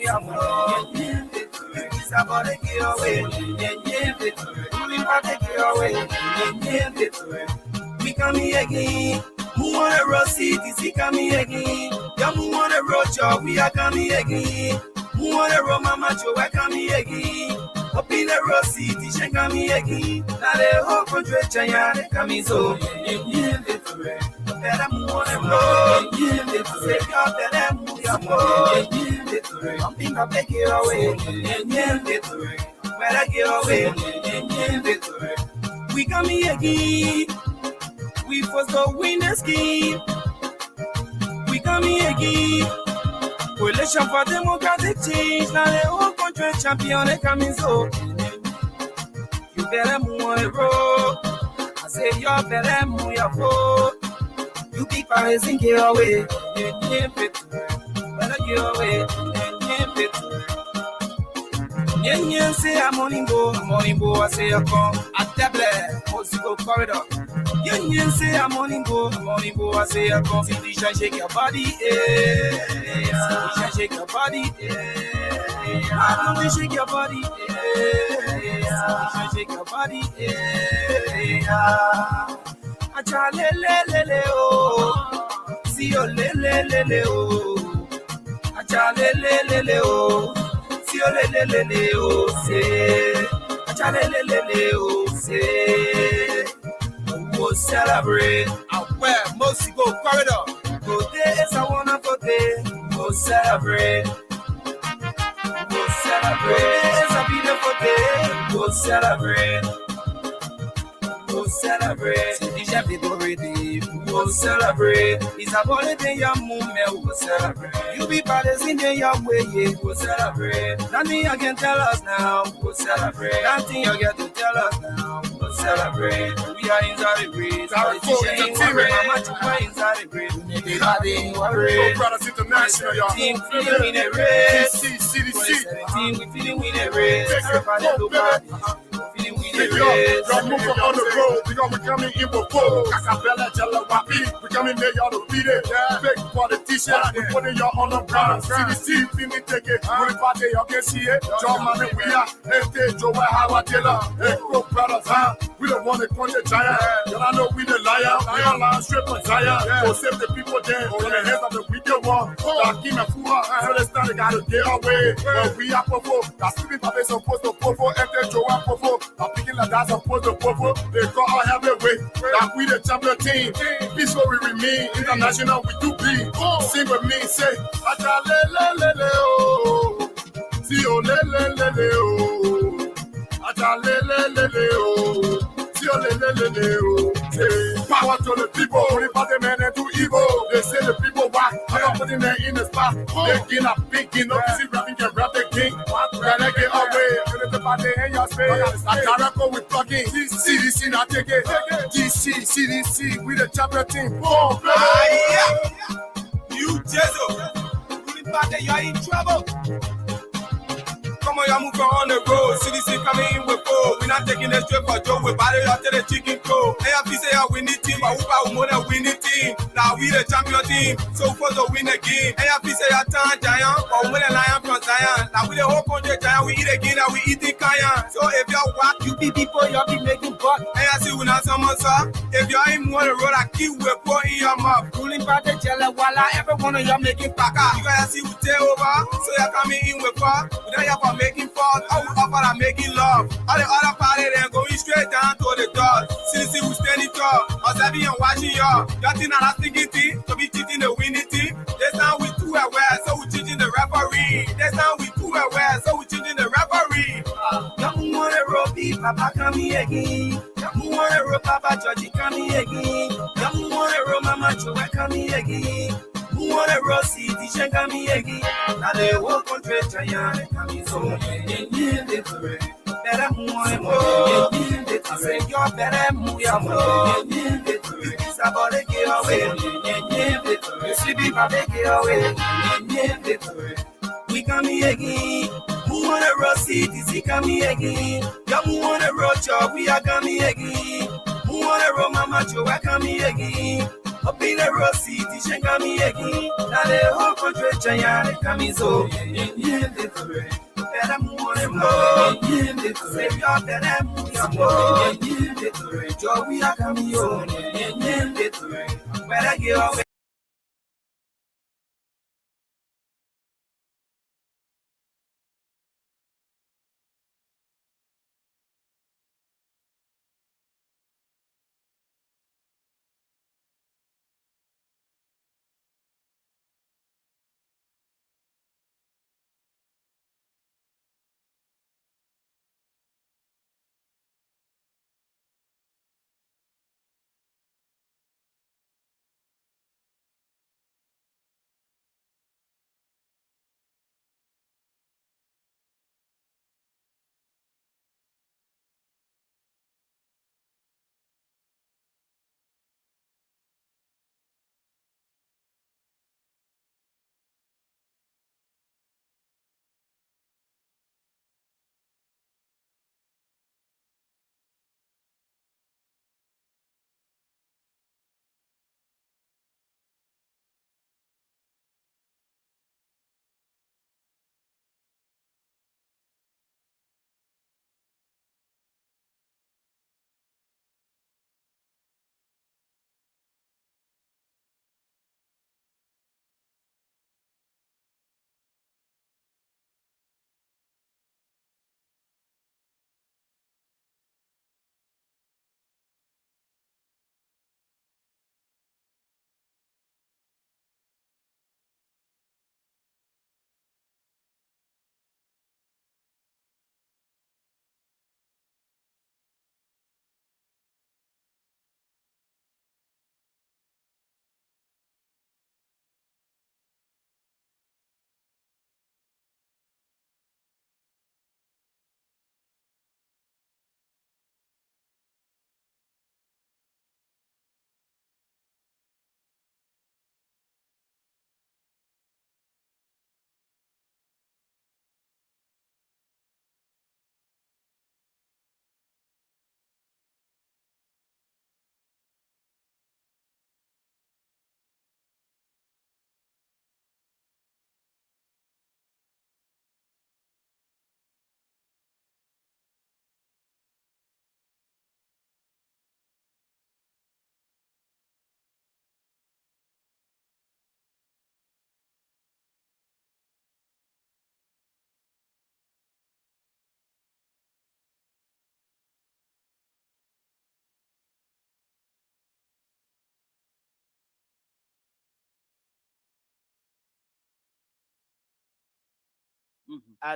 are more. It's about to get away. Ruling back to get away. We come here again. Who wanna roll cities? We come here again. Yeah, who wanna roll job? We are coming again. Who wanna roll mama job? We come here again. Up in the roll city, she come here again. Now the whole country, China, coming so. Better move on and roll. Say God, better move your roll. Something to take it away. Better get away. We come here again. We first go win the scheme. We come here again. Coalition for democratic change. Now the whole country champion they coming so. You better move on the road. I say you better move your foot. You keep raising get away. Better get away. Yen say I'm morning go. I say I come. At table, Moscow corridor. Yen say I'm morning go. I say I come. Simply shake your body, Simply shake your body, I don't shake your body, Simply shake your body, Acha le oh, see you le oh, Acha le oh. Si o le o say, acha le o say, we'll celebrate. And where most go corridor, go there is I wanna go there. We'll celebrate. We'll celebrate. It's a beautiful day. We'll celebrate. We'll celebrate. Déjà people ready. We'll celebrate. It's a holiday, your movement. We'll celebrate. You be brothers in your way, yeah. We'll celebrate. Nothing you can tell us now. We'll celebrate. Nothing you get to tell us now. We'll celebrate. We are inside the breeze. Politicians ain't worried. How much you are inside the breeze. Everybody ain't worried. Brothers International, y'all. Team feeling in a race. CDC. Team we feeling in a race. Everybody look at it. Feeling in a race. Y'all move on the road. Because we're coming in before. Kakabella, Jella, Wapi. We're coming there, y'all to beat it. Big politicians. We're putting y'all on the ground. CDC, feeling take it. We're party, y'all can see it. John Money, we are. Joe, Howard Taylor. Hey, brothers, huh? We don't want to punch a giant. Y'all I know we the liar. We are lying straight from Zion. Go save the people there. On the heads of the wicked one. Kim and Fua. So they start, they gotta get away. But we are powerful. That's stupid, but they supposed to powerful. Enter Joe and powerful. I'm picking like that's supposed to powerful. They go all have their way. That we the champion team. Peace where we remain. International, we do bleed. Sing with me, say, Acha le oh. See you le oh. Acha le oh. See you le oh. Power to the people, only for the men and to evil. They say the people whack, I'm not putting them in the spot. They get a picking up, see rapping, can rap the king. Better get away, get the party in your space. I can't go with plugging. CDC, not take it. DC, CDC, we the champion team. Boom, You Jezo, really bad that you're in trouble. Come on, y'all move on the road. CDC coming in with four. We're not taking the straight for Joe. We're battle out to the chicken crow. AFC say I win the team, but who more than win the team? Now we the champion team, so for the win the game. AFC say I turn giant, but we the lion from Zion. Now we the whole country giant, we eat again, now we eating Kayan. So if y'all walk, you be people, y'all be making butt. AFC we not some sir. If y'all ain't on the road, I keep with pour in your mouth. Ruling by the jelly, while every one of y'all making paka. You guys see we take over, so y'all coming in with far. We don't have making fun, I will offer and making love. All the other party then going straight down to the door. CDC will stand tall, observing and watching y'all. Y'all think that I'm thinking team to be cheating the winning team. This time we too aware, so we changing the referee. This time we too aware, so we changing the referee. Y'all wanna roll beef, Papa coming again. Y'all wanna roll Papa Georgie coming again. Y'all wanna roll Mama Joe coming again. Who wanna roll city, she coming again. Now the whole country giant coming so. Better move on more. I say you better move your more. It's about to get away. You see people get away. We coming again. Who wanna roll city, coming again. Yeah, who wanna roll job, we are coming again. Who wanna roll Mama Joe, we coming again. Up in the road city, check on me again. Now the whole country, China, coming so. Yeah, better move on and blow. Save your better move your blow. Joe, we are coming home. Better get away.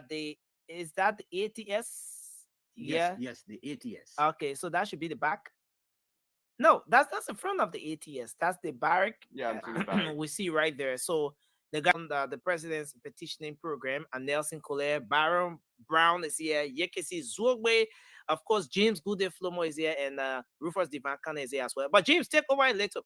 The is that the ATS? Yes, yes, the ATS. Okay, so that should be the back. No, that's the front of the ATS. That's the barrack. Yeah, the barrack. We see right there. So the guy on the president's petitioning program, and Nelson Collier, Baron Brown is here, Yekesi Zugbe, of course, James Goode Flomo is here, and Rufus Divankana is here as well. But James, take over a little.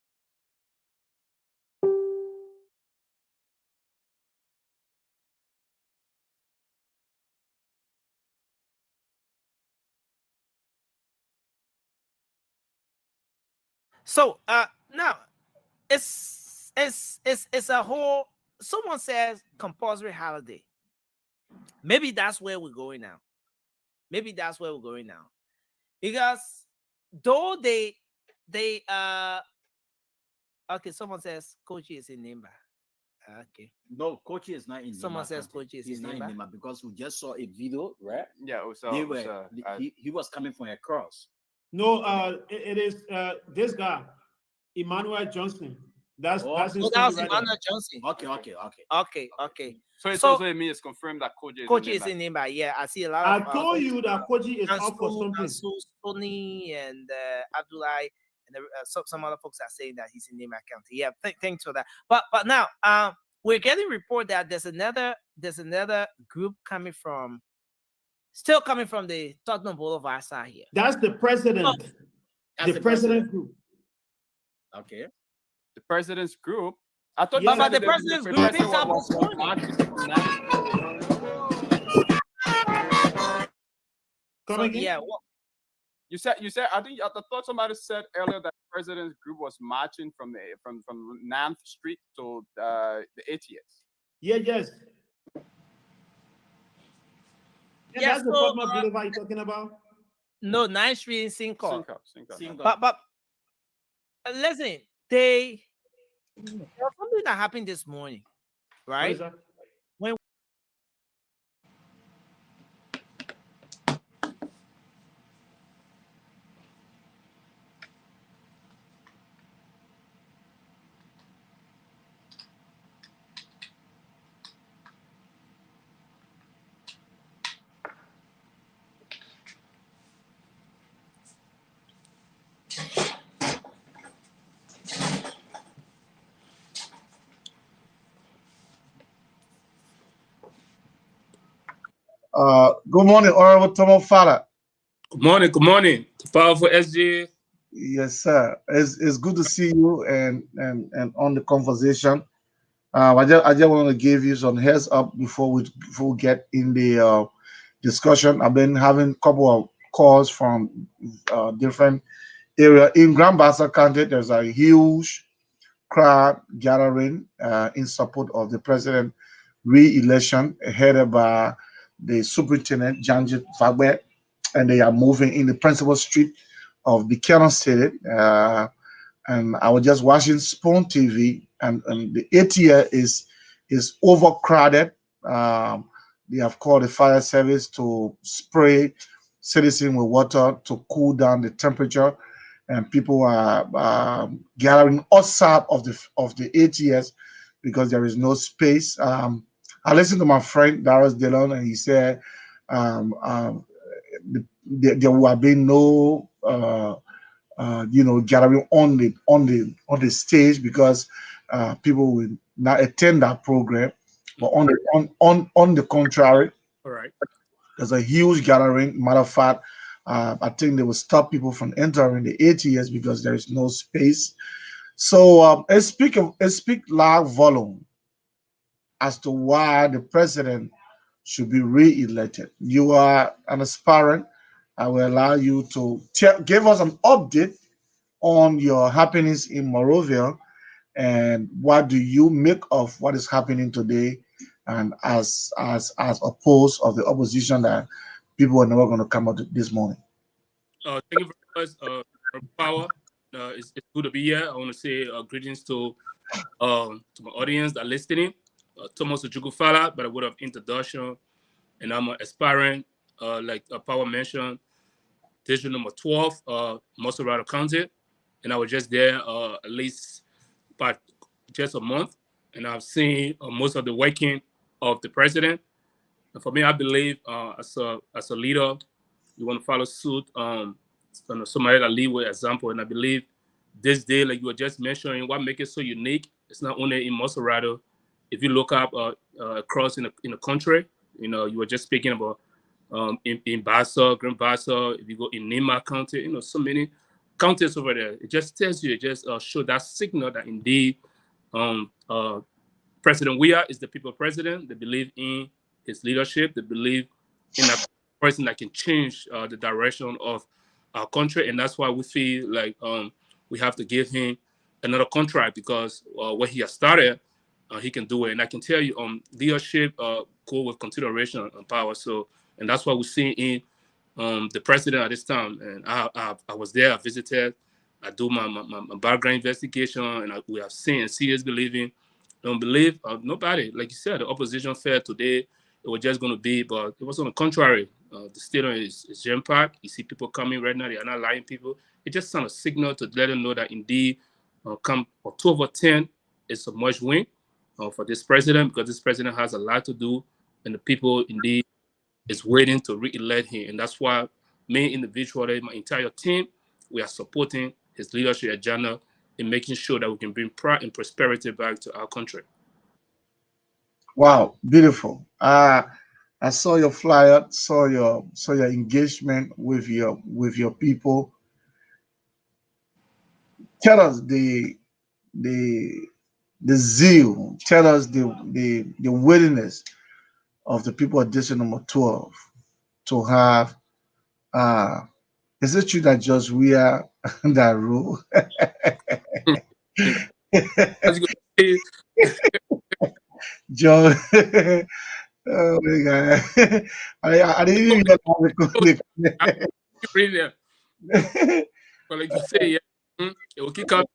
So now it's a whole, someone says compulsory holiday. Maybe that's where we're going now. Because though they okay, someone says Kochi is in Nimba. Okay. No, Kochi is not in Nimba. Someone says Kochi is He's in not Nimba. in Nimba because we just saw a video, right? Yeah, He was coming from a cross. No, it is this guy, Emmanuel Johnson. That's that was Emmanuel Johnson. Okay. So it's also means it's confirmed that Kochi is in Nimba. Yeah, I see a lot I of. told you that Kochi is out for something. Sony and Abdullahi and some other folks are saying that he's in Nimba County. Yeah, thanks for that. But now we're getting report that there's another group coming from the Tottenham Boulevard side here. That's the president. The president group. Okay. The president's group. I thought the president's group Come again? Yeah. You said I thought somebody said earlier that the president's group was marching from 9th Street to the ATS. Yes. And Yeah, that's the so, Fatma Boulevard you're talking about? No, 9th Street in Simcoe. Single. But listen, there was something that happened this morning, What right? is that? Good morning, Honorable Tomo Fala. Good morning. Powerful SJ. Yes, sir. It's good to see you and on the conversation. I just want to give you some heads up before we get in the discussion. I've been having a couple of calls from different area in Grand Bassa County. There's a huge crowd gathering in support of the president re-election headed by the superintendent Janjit Fagbe, and they are moving in the principal street of the Buchanan City. And I was just watching Spoon TV, and the ATL is overcrowded. They have called the fire service to spray citizens with water to cool down the temperature, and people are gathering outside of the ATS because there is no space. I listened to my friend Darius Dillon, and he said there will be no gathering on the stage because people will not attend that program. But on the contrary, All right. there's a huge gathering. Matter of fact, I think they will stop people from entering the ATS because there is no space. So it speak loud volume as to why the president should be re-elected. You are an aspirant. I will allow you to give us an update on your happenings in Morovia and what do you make of what is happening today, and as opposed of the opposition that people are never going to come out this morning. Thank you very much, Power. It's good to be here. I want to say greetings to my audience that are listening. Thomas Ojukufala, by the word of introduction, and I'm an aspirant, like Power mentioned, district number 12, Moserado County, and I was just there at least about just a month, and I've seen most of the working of the president. And for me, I believe as a leader, you want to follow suit. Somebody that lead with example, and I believe this day, like you were just mentioning, what makes it so unique. It's not only in Moserado. If you look up across in the country, you were just speaking about in Bassa, Grand Bassa. If you go in Nima County, so many counties over there. It just tells you, it just show that signal that indeed President Weah is the people president. They believe in his leadership. They believe in a person that can change the direction of our country, and that's why we feel like we have to give him another contract because what he has started, he can do it. And I can tell you, leadership go with consideration and power. So, and that's what we see in the president at this time. And I was there. I visited. I do my background investigation, and we have seen and serious believing. Don't believe nobody. Like you said, the opposition fair today, it was just going to be, but it was on the contrary. The stadium is jam-packed. You see people coming right now. They are not lying people. It just sent a signal to let them know that indeed, come October 10th, it's a much win for this president because this president has a lot to do, and the people indeed is waiting to re-elect him. And that's why me individually, my entire team, we are supporting his leadership agenda in making sure that we can bring pride and prosperity back to our country. Wow, beautiful. I saw your flyer, saw your engagement with your people. Tell us the zeal. Tell us the willingness of the people of district number 12 to have a Is it true that just we are that rule? As you can see, Joe, oh my God. I didn't even get I keep reading there. But like you say, yeah, it will keep coming.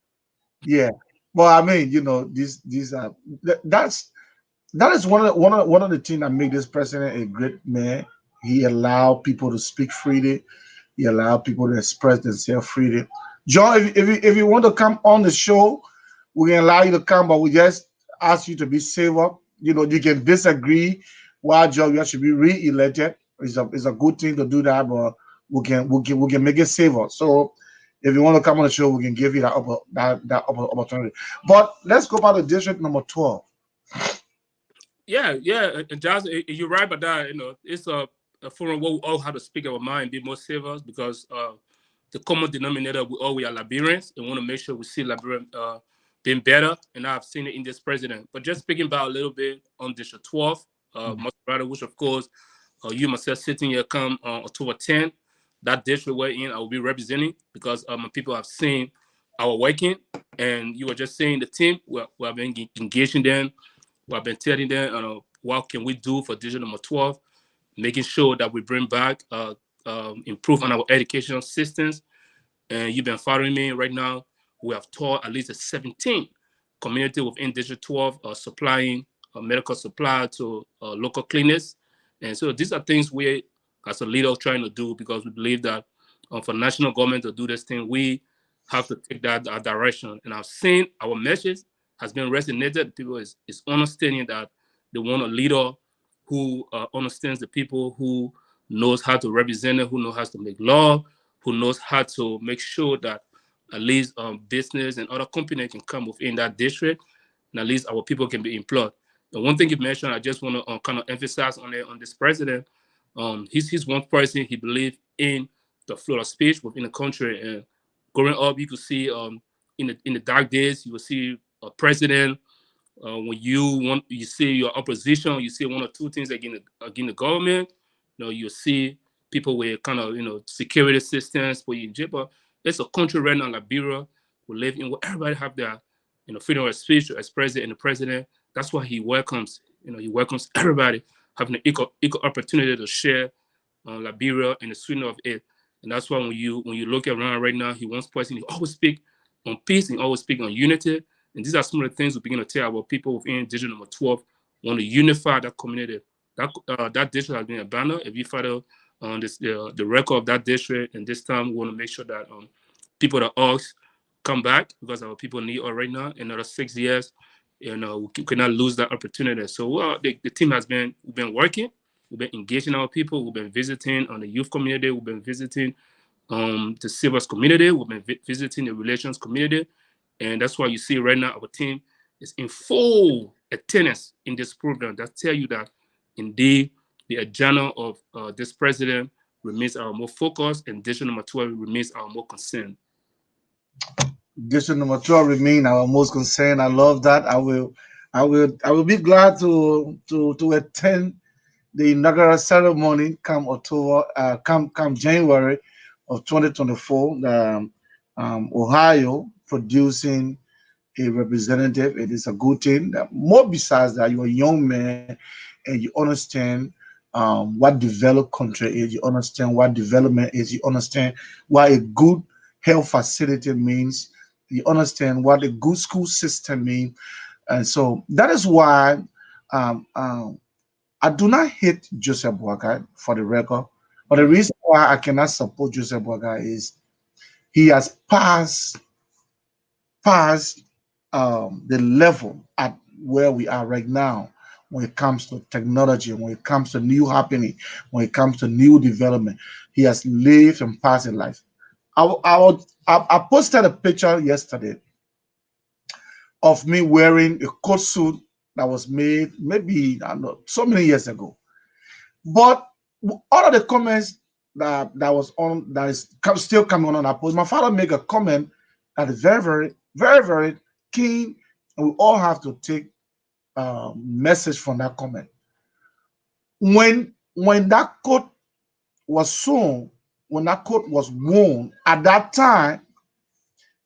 yeah. Well, I mean, these are that is one of the things that make this president a great man. He allowed people to speak freely. He allowed people to express themselves freely. John, if you want to come on the show, we can allow you to come, but we just ask you to be safe up. You can disagree why John should be re-elected. It's a good thing to do that, but we can make it safer. So if you want to come on the show, we can give you that opportunity. But let's go back to district number 12. Yeah, and Josh, you're right about that. It's a forum where we all have to speak our mind, be more safer, because the common denominator, we are Liberians and want to make sure we see Liberia being better. And I've seen it in this president. But just speaking about a little bit on District 12, Maserati, which of course you myself sitting here come on October 10th, that district we're in, I will be representing, because my people have seen our working, and you were just saying the team, we have been engaging them. I've been telling them what can we do for district number 12, making sure that we bring back, improve on our educational systems. And you've been following me right now. We have taught at least a 17 community within District 12, supplying medical supply to local clinics. And so these are things we, as a leader, trying to do, because we believe that for national government to do this thing, we have to take that direction. And I've seen our message has been resonated. People is understanding that they want a leader who understands the people, who knows how to represent it, who knows how to make law, who knows how to make sure that at least business and other companies can come within that district, and at least our people can be employed. And one thing you mentioned, I just want to kind of emphasize on this president. He's one person, he believes in the flow of speech within the country. And growing up, you could see in the dark days, you will see a president. When you see your opposition, you see one or two things against the government. You see people with kind of security systems for you in jail. But it's a country right now, Liberia, we live in, where everybody have their freedom of speech to express it, and the president. That's why he welcomes. He welcomes everybody having an equal opportunity to share Liberia and the sweetness of it. And that's why when you look around right now, he wants person. He always speak on peace and always speak on unity. And these are some of the things we begin to tell our people within district number 12 want to unify that community. That district has been abandoned. If you follow the record of that district, and this time we want to make sure that people that ask come back, because our people need us right now. In another 6 years, we cannot lose that opportunity. So the team has been working. We've been engaging our people. We've been visiting on the youth community. We've been visiting the civil community. We've been visiting the relations community. And that's why you see right now our team is in full attendance in this program. That tell you that indeed the agenda of this president remains our more focus, and district number 12 remains our more concern. District number 12 remain our most concern. I love that. I will be glad to attend the inaugural ceremony come October, come January of 2024. Ohio producing a representative. It is a good thing. More besides that, you're a young man and you understand what developed country is. You understand what development is. You understand what a good health facility means. You understand what a good school system means. And so that is why I do not hate Joseph Boakai, for the record. But the reason why I cannot support Joseph Boakai is he has passed the level at where we are right now when it comes to technology, when it comes to new happening, when it comes to new development. He has lived and passed a life. I posted a picture yesterday of me wearing a coat suit that was made maybe, I don't know, so many years ago. But all of the comments that is still coming on that post, my father made a comment that is very, very, very, very keen, and we all have to take message from that comment. When that coat was sewn, that coat was worn at that time,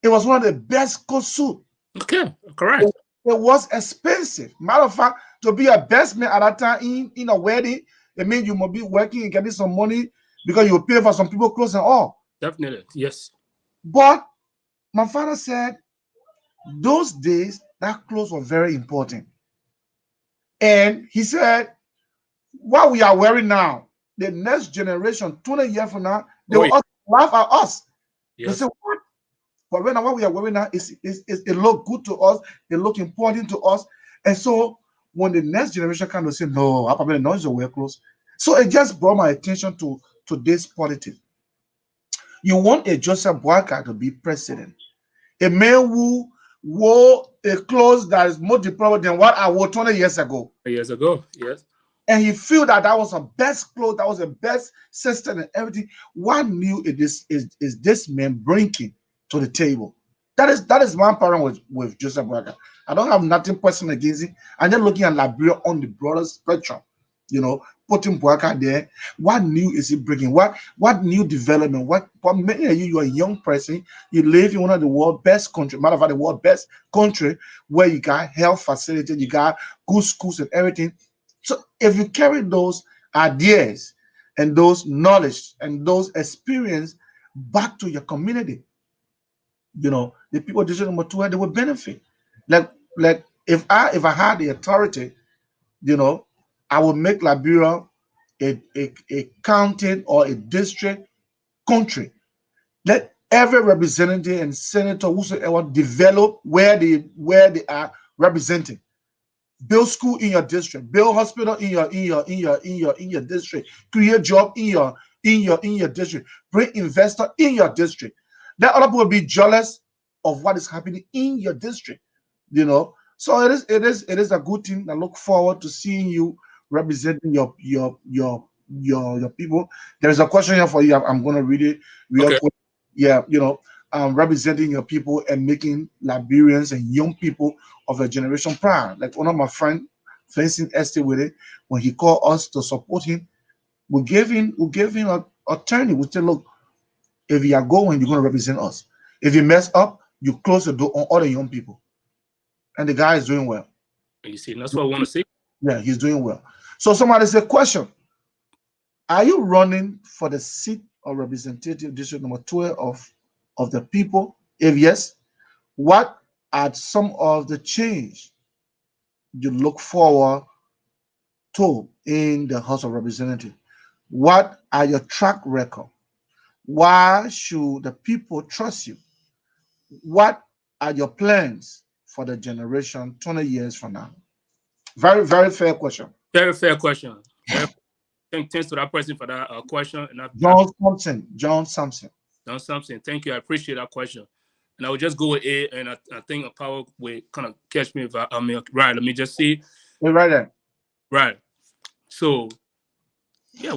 it was one of the best coat suit. Okay, correct. It was expensive. Matter of fact, to be a best man at that time in a wedding, it means you must be working and getting some money because you pay for some people clothes and all. Definitely, yes. But my father said those days that clothes were very important. And he said, what we are wearing now, the next generation, 20 years from now, they will also laugh at us. They say, what? But right now, what we are wearing now it look good to us, it look important to us. And so when the next generation kind of say, no, I probably not to wear clothes. So it just brought my attention to today's politics. You want a Joseph Boakai to be president, a man who wore a clothes that is more deplorable than what I wore 20 years ago. Years ago, yes. And he feel that was the best clothes, that was the best system and everything. What new is this man bringing to the table? That is one problem with Joseph Boakai. I don't have nothing personal against it. I'm just looking at Liberia on the broader spectrum. Putting Boakai there. What new is he bringing? What new development? What many of you are a young person. You live in one of the world's best country, matter of fact, the world's best country where you got health facilities, you got good schools and everything. So if you carry those ideas and those knowledge and those experience back to your community, the people of District Number 2, they will benefit. Like if I had the authority, I would make Liberia a county or a district country. Let every representative and senator whosoever develop where they are representing. Build school in your district, build hospital in your district, create job in your district, bring investor in your district. Let other people be jealous of what is happening in your district. So it is a good thing. I look forward to seeing you representing your people. There's a question here for you. I'm gonna read it real quick. Yeah, representing your people and making Liberians and young people of a generation proud. Like one of my friends, facing Estate with it, when he called us to support him, we gave him a turning. We said, look, if you are going, you're going to represent us. If you mess up, you close the door on other young people. And the guy is doing well. You see, that's what I want to see. Yeah, he's doing well. So somebody said, question, are you running for the seat of representative district number 12 of the people? If yes, what are some of the change you look forward to in the House of Representatives? What are your track record? Why should the people trust you? What are your plans for the generation 20 years from now? Very, very fair question. Very fair question. Thanks to that person for that question. And John Sampson. Thank you. I appreciate that question. And I will just go with it, and I think Powell will kind of catch me if I'm right. Let me just see. You're right there. Right. So, yeah,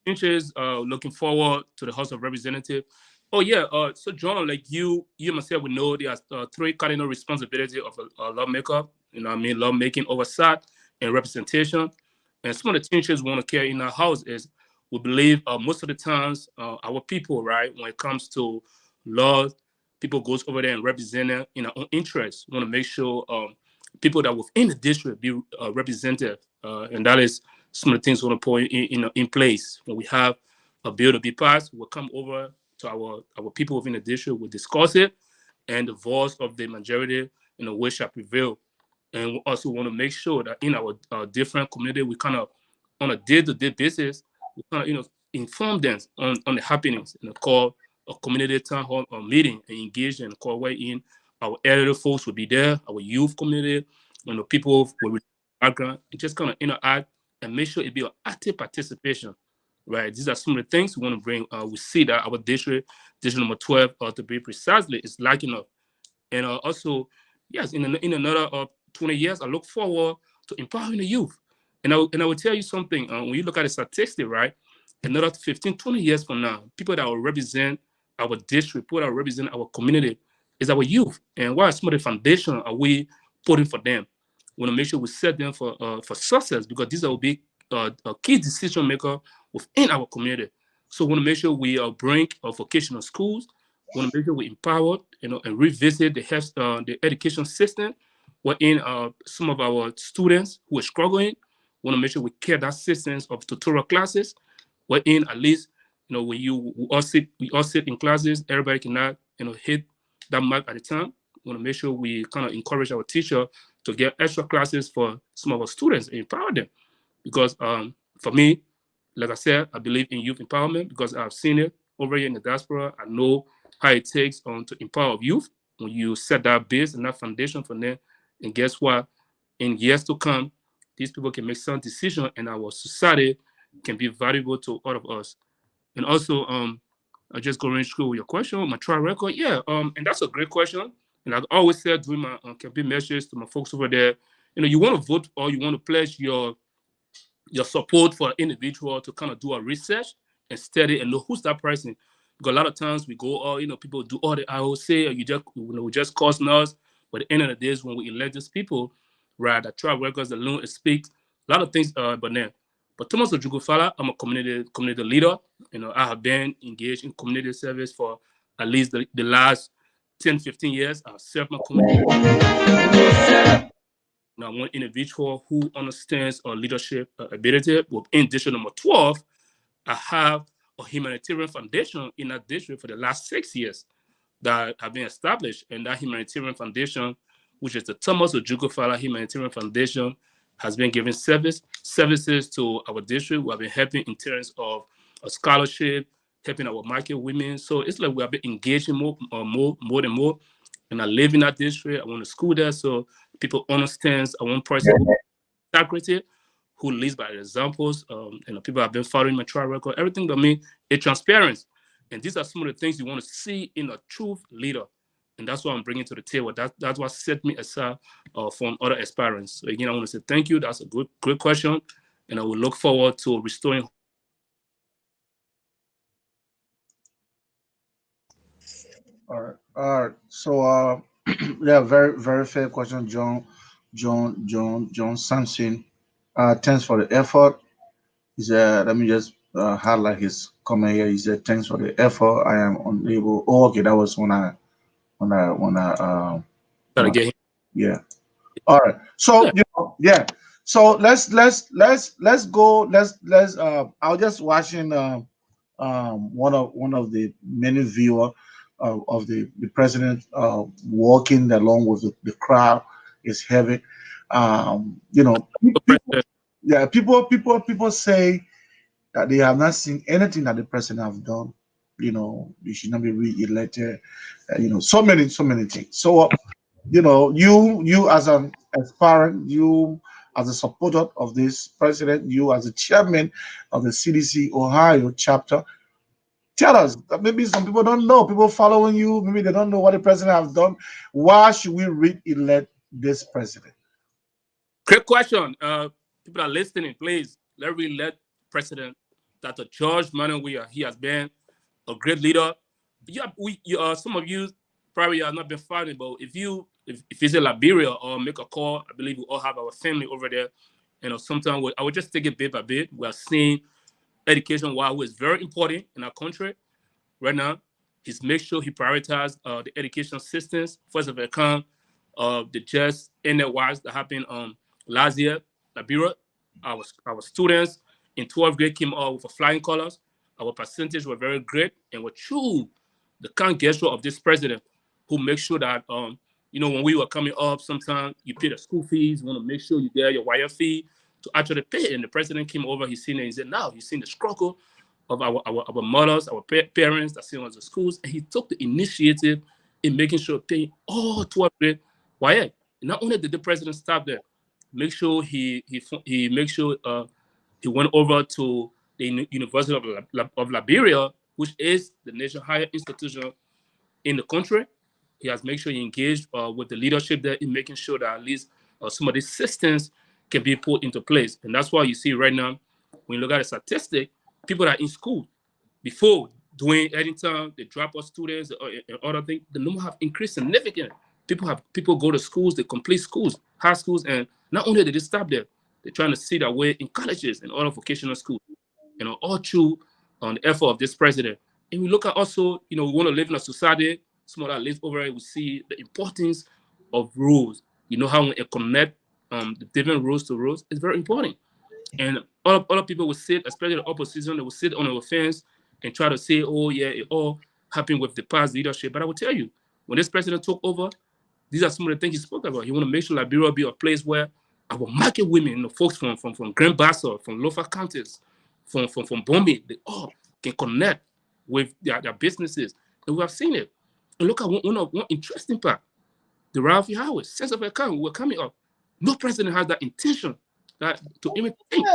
interest. Looking forward to the House of Representatives. Oh yeah. So John, like you myself would know there are three cardinal responsibilities of a lawmaker. Lawmaking, oversight, and representation. And some of the changes we want to carry in our house is we believe most of the times our people, right, when it comes to laws, people goes over there and represent them in our own interests. We want to make sure people that are within the district be represented, and that is some of the things we want to put in place. When we have a bill to be passed, we'll come over to our people within the district, we'll discuss it, and the voice of the majority which shall prevail. And we also want to make sure that in our different community, we kind of, on a day-to-day basis, we kind of, inform them on the happenings and call a community town hall meeting and engage and call way in. Our elderly folks will be there, our youth community, the people with background, and just kind of interact and make sure it be an active participation, right? These are some of the things we want to bring. We see that our district number 12, to be precisely, is lacking up. And also, yes, in another 20 years, I look forward to empowering the youth. And I will tell you something, when you look at the statistic, right, another 15, 20 years from now, people that will represent our district, people that will represent our community is our youth. And what are some of the foundation are we putting for them? We want to make sure we set them for success, because these will be a key decision maker within our community. So we want to make sure we bring vocational schools. We want to make sure we empower, and revisit the education system, wherein some of our students who are struggling. We want to make sure we care that systems of tutorial classes, wherein at least when we all sit in classes, everybody cannot hit that mark at a time. We want to make sure we kind of encourage our teacher to get extra classes for some of our students and empower them. Because for me, like I said, I believe in youth empowerment because I've seen it over here in the diaspora. I know how it takes to empower youth when you set that base and that foundation for them. And guess what? In years to come, these people can make some decisions, and our society can be valuable to all of us. And also, I just going through your question, my track record. Yeah, and that's a great question. And I've always said during my campaign messages to my folks over there, you want to vote or you want to pledge your support for an individual to kind of do a research and study and know who's that person. Because a lot of times we go, people do all the IOC, or we just cause noise. But at the end of the day, when we elect these people, right, that track records alone speak a lot of things. But Thomas Ojukwu-Fala, I'm a community leader. I have been engaged in community service for at least the last 10, 15 years. I've served my community. Now, one individual who understands our leadership ability. In district number 12, I have a humanitarian foundation in that district for the last 6 years that have been established. And that humanitarian foundation, which is the Thomas Ojukwu-Fala Humanitarian Foundation, has been giving services to our district. We have been helping in terms of a scholarship, helping our market women. So it's like we have been engaging more and more. And I live in that district. I want to school there, so people understand. I want person who is integrity, who leads by examples. People have been following my track record. Everything to me is transparent. And these are some of the things you want to see in a true leader. And that's what I'm bringing to the table. That's what set me aside from other aspirants. So again, I want to say thank you. That's a good question. And I will look forward to restoring. All right. So, yeah, very, very fair question, John Sampson. Thanks for the effort. He said, let me just highlight his comment here. He said, thanks for the effort. I am unable. Oh, okay. That was when I yeah. All right. So, yeah. So let's go. Let's I was just watching one of the many viewers of the president walking along with the crowd is heavy. People say that they have not seen anything that the president have done. He should not be re-elected. So many things. So you as an aspirant, you as a supporter of this president, you as a chairman of the CDC Ohio chapter, tell us. Maybe some people don't know. People following you, maybe they don't know what the president has done. Why should we re-elect this president? Great question. People are listening. Please let me let President Dr. George Manuel Weah. He has been a great leader. Some of you probably have not been following, but if visit Liberia or make a call, I believe we all have our family over there. Sometimes I would just take it bit by bit. We are seeing education, while it's very important in our country right now, is make sure he prioritizes the education systems. First of all, the just NLYs that happened last year, Liberia, our students in 12th grade came out with flying colors. Our percentage were very great, and we're true the kind gesture of this president who makes sure that when we were coming up, sometimes you pay the school fees, you want to make sure you get your wire fee to actually pay. And the president came over, he seen it, he said, now he's seen the struggle of our mothers, our parents that send us to schools, and he took the initiative in making sure paying all 12th grade wire. Not only did the president stop there, make sure he went over to the University of Liberia, which is the nation's higher institution in the country. He has made sure he engaged with the leadership there in making sure that at least some of these systems can be put into place. And that's why you see right now, when you look at the statistic, people that are in school before doing anytime they drop off students and other things, the number have increased significantly. People go to schools, they complete schools, high schools, and not only did they stop there, they're trying to see their way in colleges and other vocational schools. All through on the effort of this president. And we look at also, we want to live in a society, some of that lives over here, we see the importance of rules. How we connect the different rules to rules. It's very important. And other people will sit, especially the opposition, they will sit on the fence and try to say, oh yeah, it all happened with the past leadership. But I will tell you, when this president took over, these are some of the things he spoke about. He want to make sure Liberia be a place where our market women, folks from Grand Bassa, from Lofa counties, from Bombay, they all can connect with their businesses. And we have seen it. And look at one interesting part. The Ralphie Highway, sense of account, we're coming up. No president has that intention to even think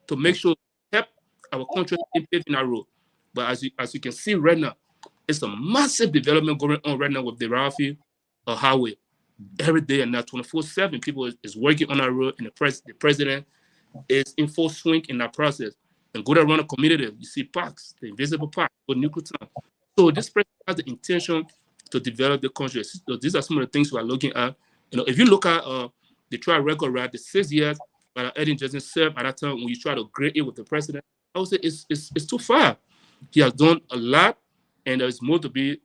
to make sure help our country in that road. But as you can see right now, it's a massive development going on right now with the Ralphie Highway. Every day and now 24/7, people is working on that road, and the president is in full swing in that process. And go around the community, you see parks, the invisible park, or nuclear town. So this president has the intention to develop the country. So these are some of the things we are looking at. If you look at the trial record, right, the 6 years that Eddie Johnson served at that time, when you try to grade it with the president, I would say it's too far. He has done a lot, and there's more to be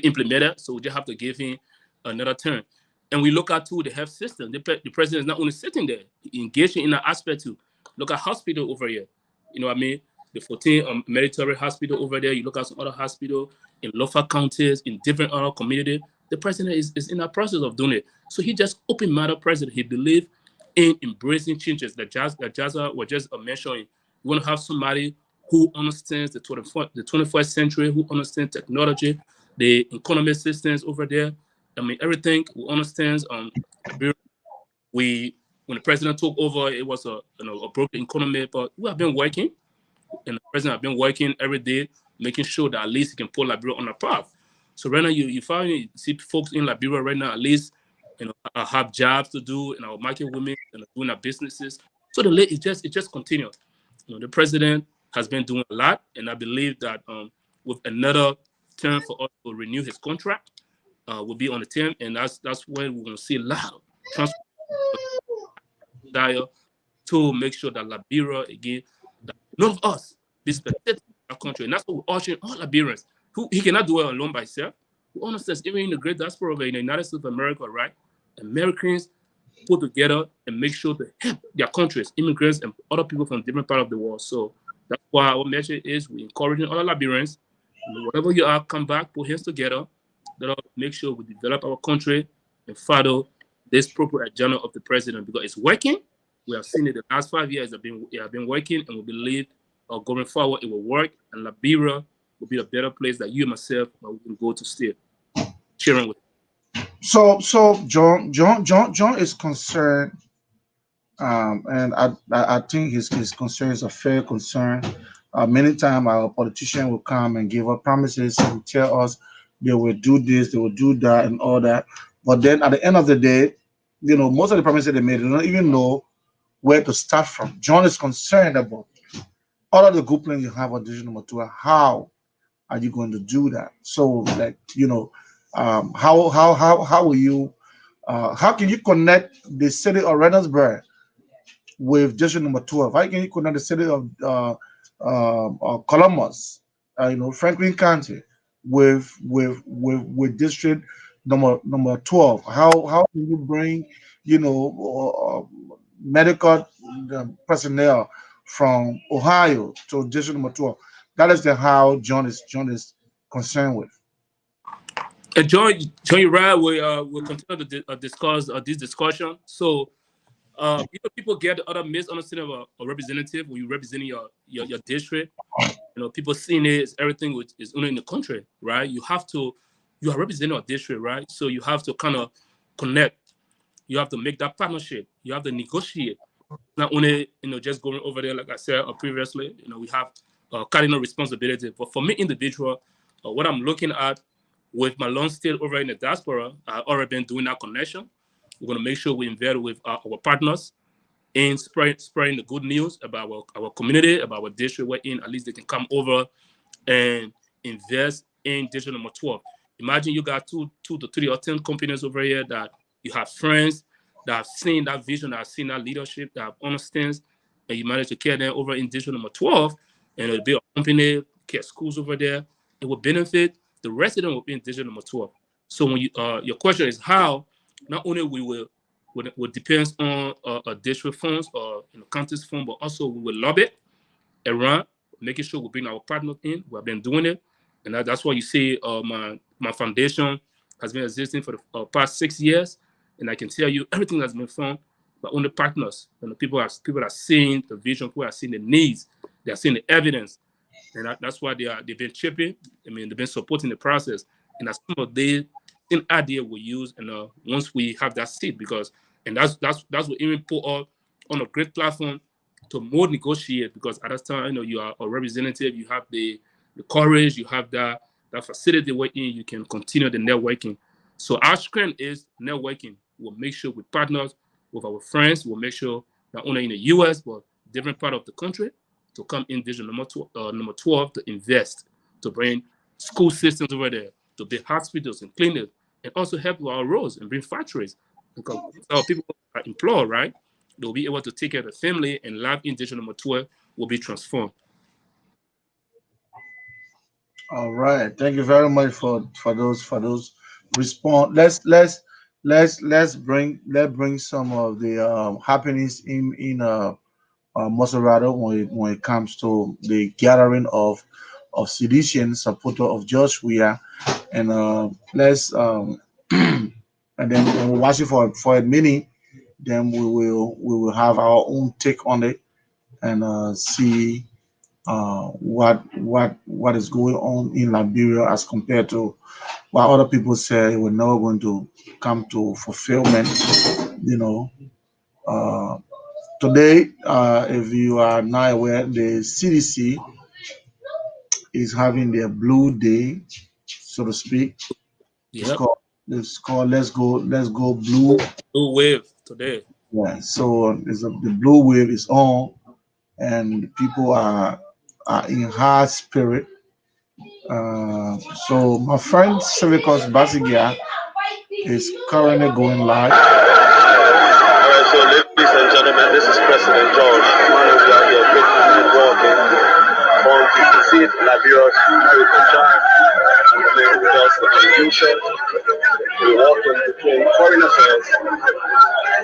implemented. So we just have to give him another turn. And we look at too the health system. The president is not only sitting there, he engaging in that aspect too. Look at hospital over here. You know what I mean? The 14 military hospital over there. You look at some other hospital in Lofa counties, in different other communities. The president is in the process of doing it. So he just open-minded president. He believed in embracing changes that Jaza was just mentioning. We want to have somebody who understands the 21st century, who understands technology, the economic systems over there. I mean, everything we understand. When the president took over, it was a broken economy, but we have been working, and the president have been working every day, making sure that at least he can put Liberia on a path. So right now, you see folks in Liberia right now, at least, have jobs to do, and our market women and doing their businesses. So it just continues. The president has been doing a lot, and I believe that with another term for us to renew his contract, will be on the term, and that's when we're going to see a lot of transfer to make sure that Liberia, again, that none of us be spectators in our country. And that's what we're urging all Liberians. He cannot do it alone by himself. Who understands, even in the great diaspora in the United States of America, right? Americans put together and make sure to help their countries, immigrants, and other people from different parts of the world. So that's why our message is we're encouraging all Liberians, whatever you are, come back, put hands together, that'll make sure we develop our country and follow this proper agenda of the president, because it's working. We have seen it the last 5 years have been working, and we believe going forward it will work, and Liberia will be a better place that you and myself we can go to stay. Sharing with. So John is concerned, and I think his concern is a fair concern. Many times our politicians will come and give us promises and tell us they will do this, they will do that, and all that. But then at the end of the day, most of the promises they made, they don't even know where to start from. John is concerned about all of the good plans you have on division number 2. How are you going to do that? So, how will you? How can you connect the city of Reynoldsburg with district number 12? How can you connect the city of Columbus, Franklin County, with district number 12? How can you bring medical personnel from Ohio to district number 12? That is how John is concerned with. And John, you're right. We'll continue to discuss this discussion. So, people get the other misunderstanding of a representative when you're representing your district. People seeing it as everything which is only in the country, right? You are representing a district, right? So you have to kind of connect. You have to make that partnership. You have to negotiate. Not only just going over there, like I said previously. We have cardinal responsibility. But for me, individual, what I'm looking at with my long stay over in the diaspora, I've already been doing that connection. We're going to make sure we invest with our partners in spreading the good news about our community, about our district, where at least they can come over and invest in district number 12. Imagine you got 2 to 3 or 10 companies over here that you have friends that have seen that vision, that have seen that leadership, that have understands, and you manage to care them over in district number 12, and it'll be a company, care schools over there, it will benefit the resident will be in district number 12. So when you your question is how, not only we will depends on a district funds or county's fund, but also we will lobby it around, making sure we bring our partners in. We have been doing it, and that's why you see my foundation has been existing for the past 6 years, and I can tell you everything that's been found by only partners. And the people are seeing the vision, people are seeing the needs, they are seeing the evidence, and that's why they've been chipping. I mean, they've been supporting the process, and that's some of the same idea we use. And once we have that seat, because that's what even put us on a great platform to more negotiate, because at that time, you are a representative, you have the courage, you have that facility wherein you can continue the networking. So our strength is networking. We'll make sure we partners with our friends. We'll make sure not only in the U.S. but different part of the country to come in division number 12 to invest, to bring school systems over there, to build hospitals and clinics, and also help with our roads and bring factories. Because our people are employed, right? They'll be able to take care of the family, and life in division number 12 will be transformed. All right, thank you very much for those response. Let's bring some of the happenings in Maserado when it comes to the gathering of sedition supporter of George Weah, and let's and then we'll watch it for a minute. Then we will have our own take on it and see what is going on in Liberia as compared to what other people say we're never going to come to fulfillment. Today, if you are not aware, the CDC is having their blue day, so to speak. Yep. It's called Let's Go Blue. Blue wave today. Yeah, so the blue wave is on, and people are in high spirit. So my friend Civicus Basigia is currently going live. Alright, so ladies and gentlemen, this is President George. We are here physically walking on 56th Liberia's American Drive, and the main just institution. We're walking between foreign affairs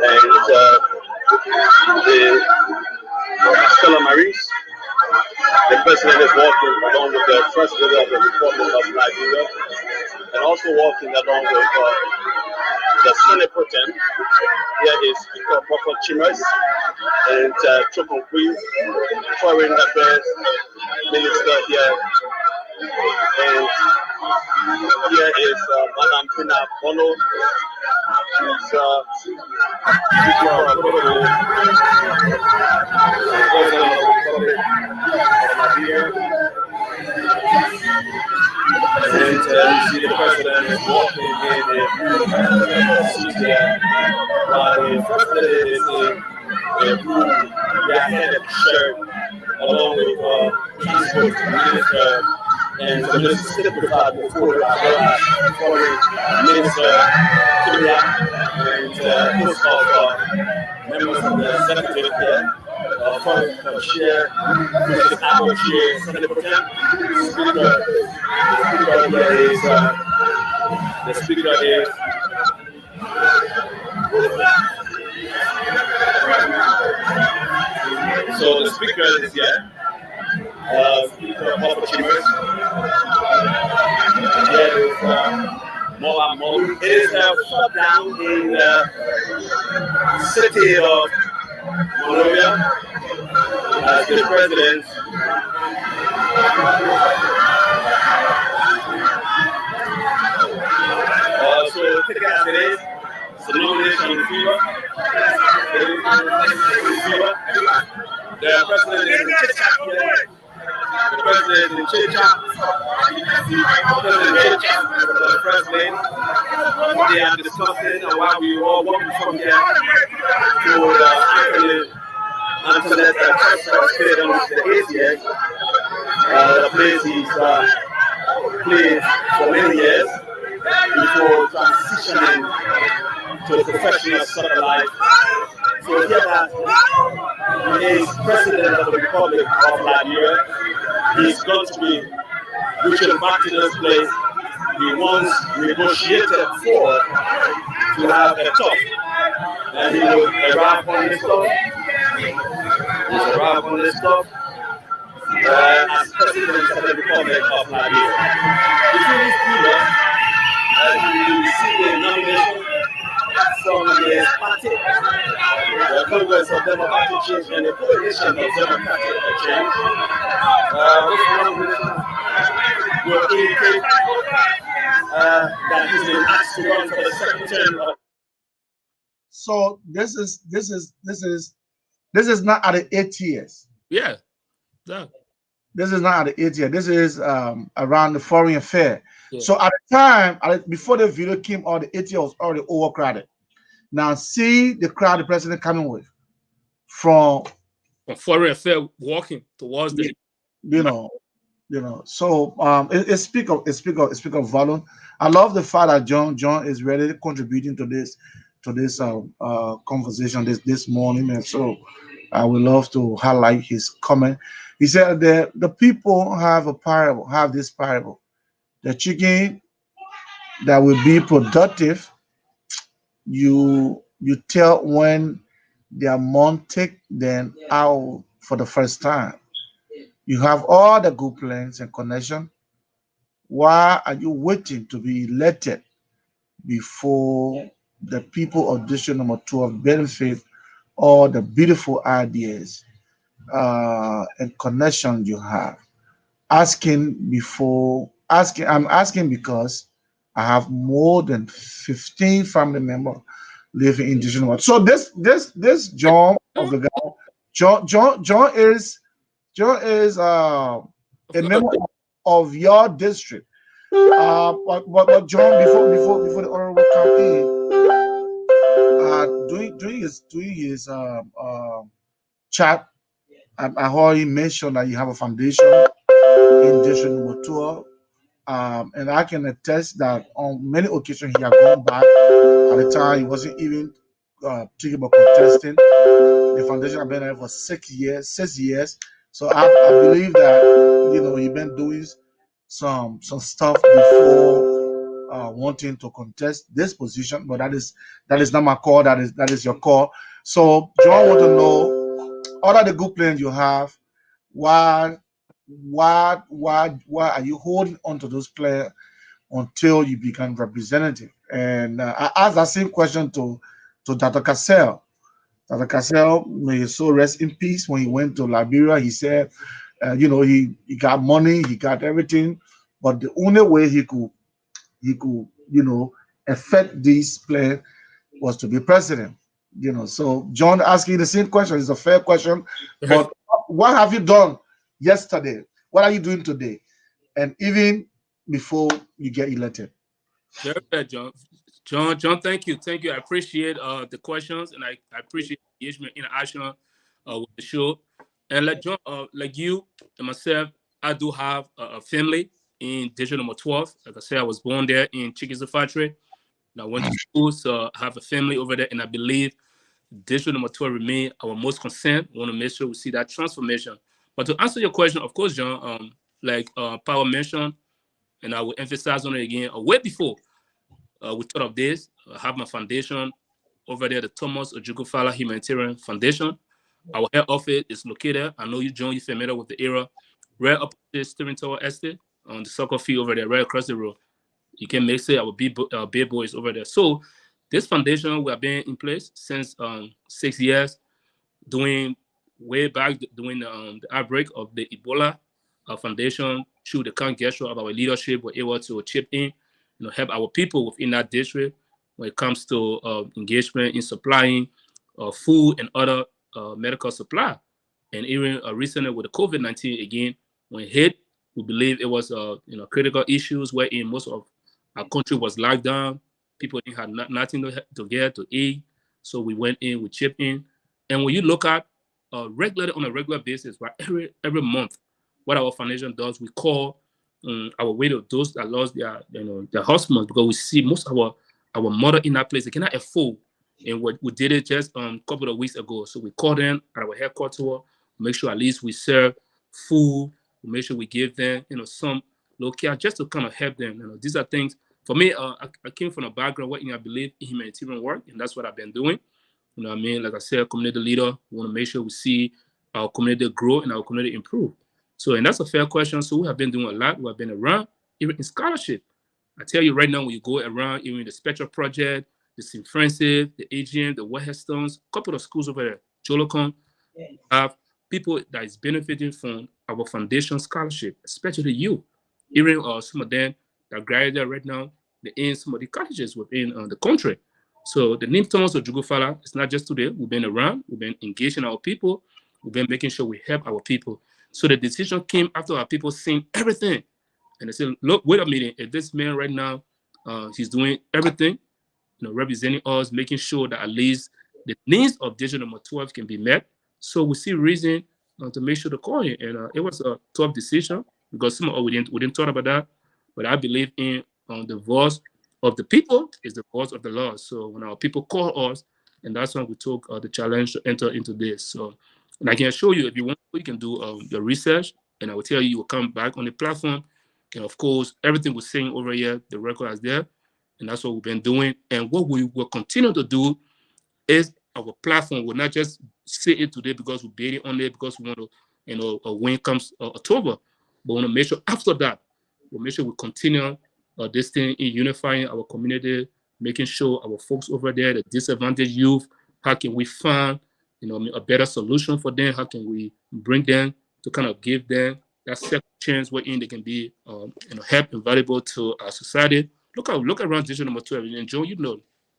and the Stella Maris. The president is walking along with the president of the Republic of Liberia, and also walking along with the Senate Pro Tem. Here is Speaker Papa Chimers and Chokon Queen, Foreign Affairs Minister here. And here is Madam Pina Bono. She's Speaker of the President of the Republic of Liberia. And you see the president is walking in the seat here. The first lady is in a blue headed shirt, along with transport minister and the minister before foreign minister Kimia and host of members of the executive here. Foreign chair, Mrs. Apple chair, Senate Pro Tem, the speaker is so the speaker is here. Speaker of Papa Chambers. Here is Mola. It is shutdown in the city of Monrovia as the president so take it as it is. It's a nomination fever. The president is in Chit-Chat here. The president is in Chit-Chat. The president, what they are discussing and why we all walking from here to Antoinette Stadium, which is the 8th year. The place is played for many years before transitioning to the professional soccer life. So here that he is president Republic of Liberia. He's going to be reaching back to this place he once negotiated for to have a talk. And he will arrive on this talk. He's arrived on this talk as President of the Republic of Liberia. Between these people, he received a nomination from his party, the Congress of Democratic Change and the Coalition of Democratic Change. This nomination will indicate that he's been asked to run for the second term of. So this is not at the 8 years. Yeah. Yeah. This is not at the 8 years. This is around the foreign affair. Yeah. So at the time, before the video came out, the 8 years was already overcrowded. Now see the crowd the president coming with from foreign affair walking towards the So it speak of volume. I love the fact that John is really contributing to this conversation this morning, and so I would love to highlight his comment. He said that the people have this parable. The chicken that will be productive, you tell when they are mounted then out for the first time. You have all the good plans and connection. Why are you waiting to be elected before the people of District Number 12 benefit all the beautiful ideas and connection you have? I'm asking because I have more than 15 family members living in District Number. So this John of the guy, John is a member of your district. But John, before the honorable come in, doing his chat, I heard him mention that you have a foundation in District Number 12. And I can attest that on many occasions he had gone back. At the time, he wasn't even thinking about contesting. The foundation has been there for 6 years. So I believe that he's been doing some stuff before wanting to contest this position. But that is not my call. That is your call. So John want to know all of the good plans you have. Why are you holding on to those players until you become representative? And I asked that same question to Dr. Cassell. Dr. Cassell, may his soul rest in peace. When he went to Liberia, he said, he got money, he got everything, but the only way he could affect these players was to be president. So John asking the same question is a fair question. But what have you done yesterday? What are you doing today? And even before you get elected? Very good, John. John, thank you. I appreciate the questions, and I appreciate the engagement in action with the show. And like John, like you and myself, I do have a family in District Number 12. Like I said, I was born there in Chickasaw Factory. And I went to school, so I have a family over there, and I believe District Number 12 remain our most concern. We want to make sure we see that transformation. But to answer your question, of course, John, like Powell mentioned, and I will emphasize on it again, way before we thought of this, I have my foundation over there, the Thomas Ojukwu Humanitarian Foundation. Our head office is located, I know you, John, you're familiar with the area, right up the Steering Tower Estate, on the soccer field over there, right across the road. You can make say our big boys over there. So this foundation, we have been in place since 6 years, doing way back during the outbreak of the Ebola foundation. Through the kind gesture of our leadership, we're able to chip in, help our people within that district when it comes to engagement in supplying food and other medical supply. And even recently with the COVID-19 again, when it hit, we believe it was critical issues wherein most of our country was locked down. People didn't have nothing to get to eat, so we went in, we chipped in. And when you look at regularly on a regular basis, right, every month, what our foundation does, we call our widow, those that lost their husbands, because we see most of our mother in that place, they cannot afford. And we did it just a couple of weeks ago. So we called them at our headquarters. make sure at least we serve food, we make sure we give them, some low care just to kind of help them. These are things for me. I came from a background where I believe in humanitarian work, and that's what I've been doing. You know what I mean? Like I said, community leader, we want to make sure we see our community grow and our community improve. So, and that's a fair question. So we have been doing a lot. We have been around, even in scholarship. I tell you right now, when you go around, even the Spectral Project, the St. Francis, the AGM, the Weststones, a couple of schools over there, Jolocon, have people that is benefiting from our foundation scholarship, especially you. Even some of them that graduated right now, they're in some of the colleges within the country. So the name Thomas of Jugufala is not just today. We've been around, we've been engaging our people, we've been making sure we help our people. So the decision came after our people seeing everything. And they said, look, wait a minute, if this man right now, he's doing everything, representing us, making sure that at least the needs of digital number 12 can be met. So we see reason to make sure to call him. And it was a tough decision because some of us, we didn't talk about that. But I believe in the voice of the people is the voice of the Lord. So when our people call us, and that's when we took the challenge to enter into this. So, and I can assure you, if you want, you can do your research, and I will tell you, you will come back on the platform. And of course, everything we're saying over here, the record is there. And that's what we've been doing. And what we will continue to do is our platform will not just say it today because we bet it on it, because we want to, when comes October. But we want to make sure after that, we'll make sure we continue this thing in unifying our community, making sure our folks over there, the disadvantaged youth, how can we find, a better solution for them? How can we bring them to kind of give them that second chance wherein they can be, help and valuable to our society? Look around digital number 12, and Joe,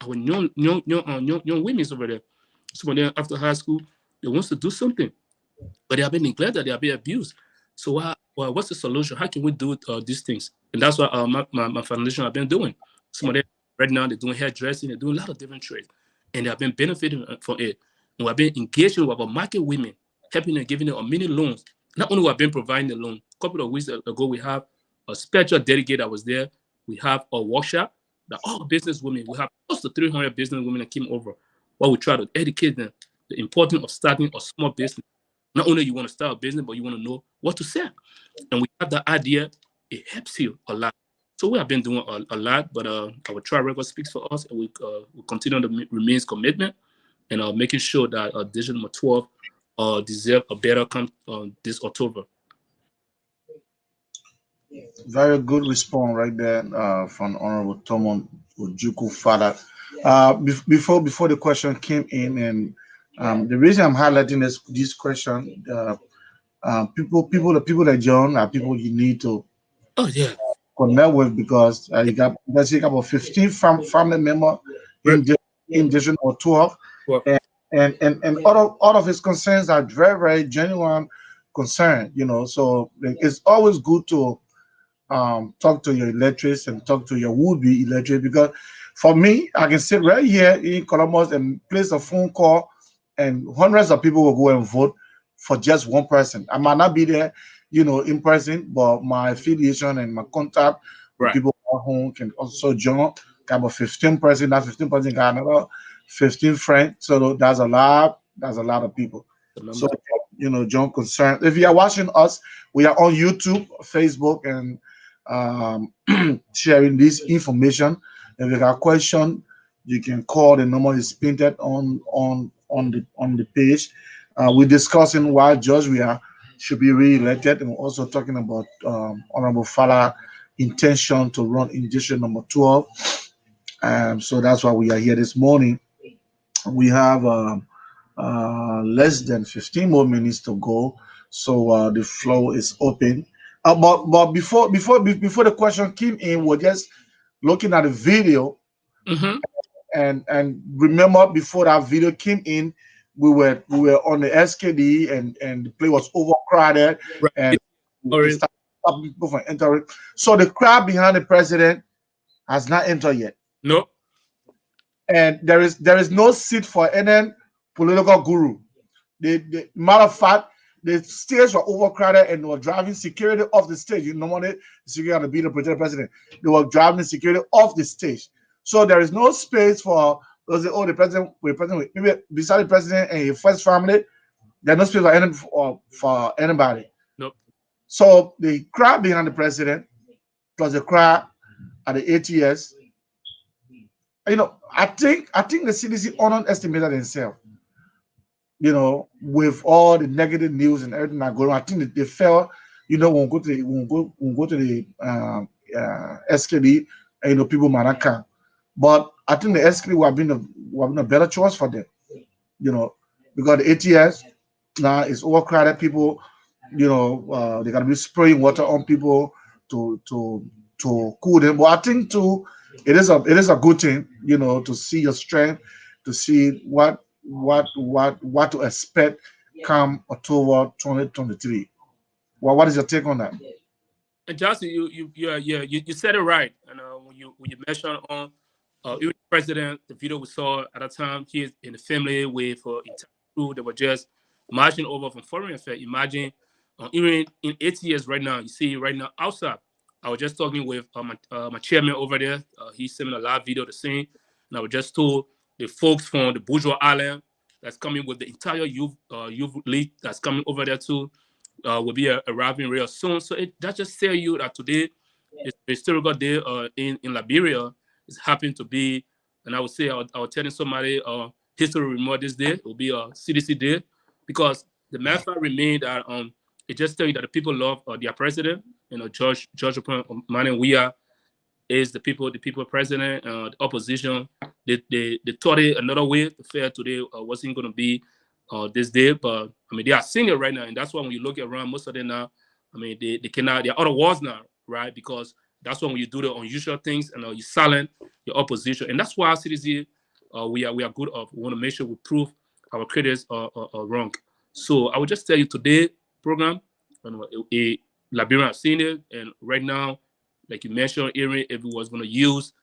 our young women over there. Some of them after high school, they want to do something, but they have been neglected, they have been abused. So what's the solution? How can we do these things? And that's what my foundation have been doing. Some of them right now, they're doing hairdressing, they're doing a lot of different trades, and they have been benefiting from it. And we have been engaging with our market women, helping them, giving them a mini loans. Not only we have been providing the loan, a couple of weeks ago, we have a special delegate that was there. We have a workshop that all business women, we have close to 300 business women that came over, where we try to educate them the importance of starting a small business. Not only you want to start a business, but you want to know what to sell. And we have that idea, it helps you a lot. So we have been doing a lot, but our track record speaks for us, and we continue to remain commitment and making sure that digital number 12 deserve a better come this October. Very good response right there from Honorable Thomas Ojukwu Father. Before the question came in, and the reason I'm highlighting this question, people that join are people you need to connect with, because you got about 15 family members in district or 12, and all of his concerns are very, very genuine concern. So it's always good to talk to your electors and talk to your would-be electorate, because for me, I can sit right here in Columbus and place a phone call, and hundreds of people will go and vote for just one person. I might not be there, in person, but my affiliation and my contact with people at home can also join. Got about 15 person. That 15 person got another 15 friends. So that's a lot of people. So John concerned. If you are watching us, we are on YouTube, Facebook, and sharing this information. If you got a question, you can call. The number is painted on the page. We're discussing why George should be re-elected, and we're also talking about Honorable Fala intention to run in district number 12. So that's why we are here this morning. We have less than 15 more minutes to go, so the floor is open. But before the question came in, we're just looking at the video, and remember, before that video came in, we were on the SKD, and the place was overcrowded, and we started stopping people from entering. So the crowd behind the president has not entered yet. No. And there is no seat for any political guru. The matter of fact, the stage were overcrowded, and they were driving security off the stage. Normally, the security had to be to protect the president. They were driving security off the stage. So there is no space for the president, maybe beside the president and his first family, There's no space for anybody. Nope. So the crowd behind the president plus the crowd at the ATS, I think the CDC underestimated themselves. With all the negative news and everything that going on, I think that they felt, when we go to the SKD, and people might not come. But I think the SKD would have been a better choice for them, because the ATS now is overcrowded. People, they're gonna be spraying water on people to cool them. But I think too, it is a good thing, to see your strength, to see what to expect come October 2023. Well, what is your take on that? And Justin, you said it right. And when you mentioned on even the president, the video we saw at the time, he's in the family with entire crew that were just marching over from foreign affairs. Imagine even in 8 years right now, you see right now outside. I was just talking with my chairman over there. He's sending a live video to see, and I was just told the folks from the Bourgeois Island that's coming with the entire youth league that's coming over there too. Will be arriving real soon. So that just tell you that today is a historical day in Liberia. It's happened to be, and I would say I was telling somebody history remember this day. It will be a CDC day, because the matter fact remain that it just tell you that the people love their president. George Weah is the people president. The opposition they thought it another way. The fair today wasn't going to be this day, but I mean they are seeing it right now, and that's why when you look around, most of them now, I mean they cannot, they're out of wars now, right? Because that's when you do the unusual things and you silence your opposition, and that's why our CDC we are good of. We want to make sure we prove our critics are wrong. So I would just tell you today program, a Liberian have seen it, and right now, like you mentioned, Aaron, if we was going to use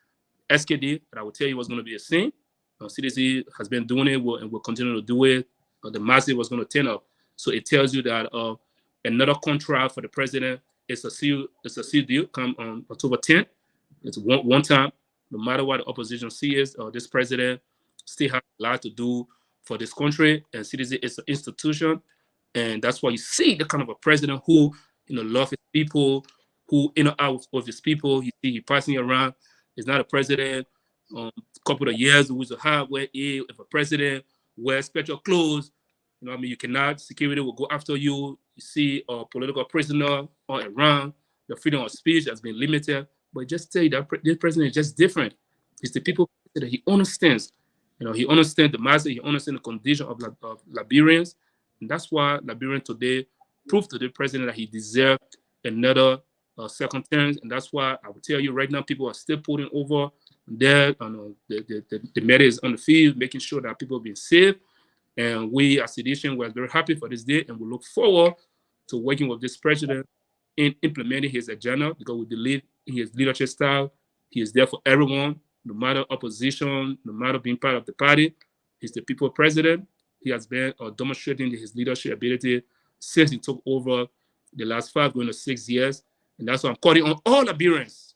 SKD, and I would tell you was going to be a sin. CDC has been doing it and will continue to do it. The massive was going to turn up. So it tells you that another contract for the president is a seal deal come on October 10th. It's one time. No matter what the opposition sees, this president still has a lot to do for this country, and CDC is an institution, and that's why you see the kind of a president who love his people, who out with his people. You see he passing around. He's not a president. A couple of years, it was a hardware. If a president wears special clothes, you cannot, security will go after you. You see a political prisoner all around. The freedom of speech has been limited. But just tell you that this president is just different. It's the people that he understands. He understands the masses. He understands the condition of Liberians. And that's why Liberians today proved to the president that he deserved another second term. And that's why I will tell you right now, people are still putting over there. The media is on the field, making sure that people are being safe. And we as Sedition were very happy for this day, and we look forward to working with this president in implementing his agenda, because we believe in his leadership style. He is there for everyone, no matter opposition, no matter being part of the party. He's the people president. He has been demonstrating his leadership ability since he took over the last 5 going to 6 years. And that's why I'm calling on all Liberians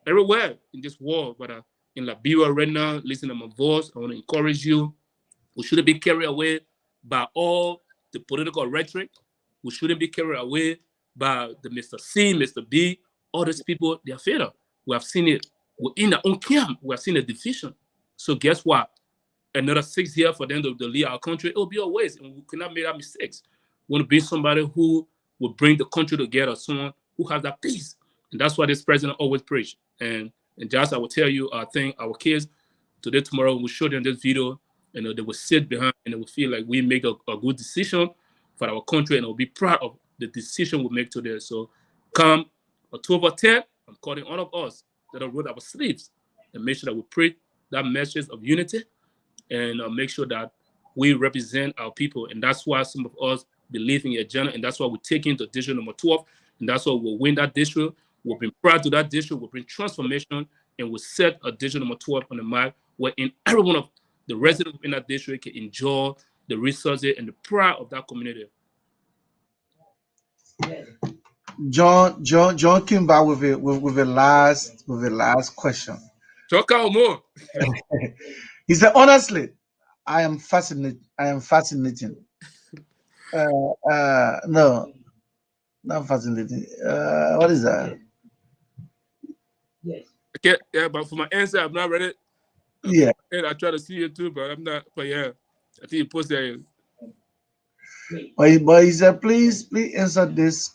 everywhere in this world, but in Liberia right now, listen to my voice. I want to encourage you. We shouldn't be carried away by all the political rhetoric. We shouldn't be carried away by the Mr. C, Mr. B, all these people, they are fed up. We have seen it in our own camp. We have seen a division. So guess what? Another 6 years for them to lead our country, it will be a waste, and we cannot make our mistakes. We want to be somebody who will bring the country together, someone who has that peace. And that's why this president always preach. And just I will tell you, I think our kids today, tomorrow, we'll show them this video, and they will sit behind and they will feel like we make a good decision for our country, and they'll be proud of the decision we make today. So come October 10th, I'm calling all of us that are roll our sleeves and make sure that we preach that message of unity, and make sure that we represent our people. And that's why some of us believe in the agenda, and that's why we're taking to district number 12, and that's why we'll win that district. We'll bring pride to that district, we'll bring transformation, and we'll set a district number 12 on the map, where in every one of the residents in that district can enjoy the resources and the pride of that community. John came back with a last question. Talk out more. He said, honestly, I am fascinating. No, not facility. What is that? Okay, yeah, but for my answer, I'm not ready. Yeah. And I try to see it too, but I'm not. But yeah, I think you posted. But he said, please answer this.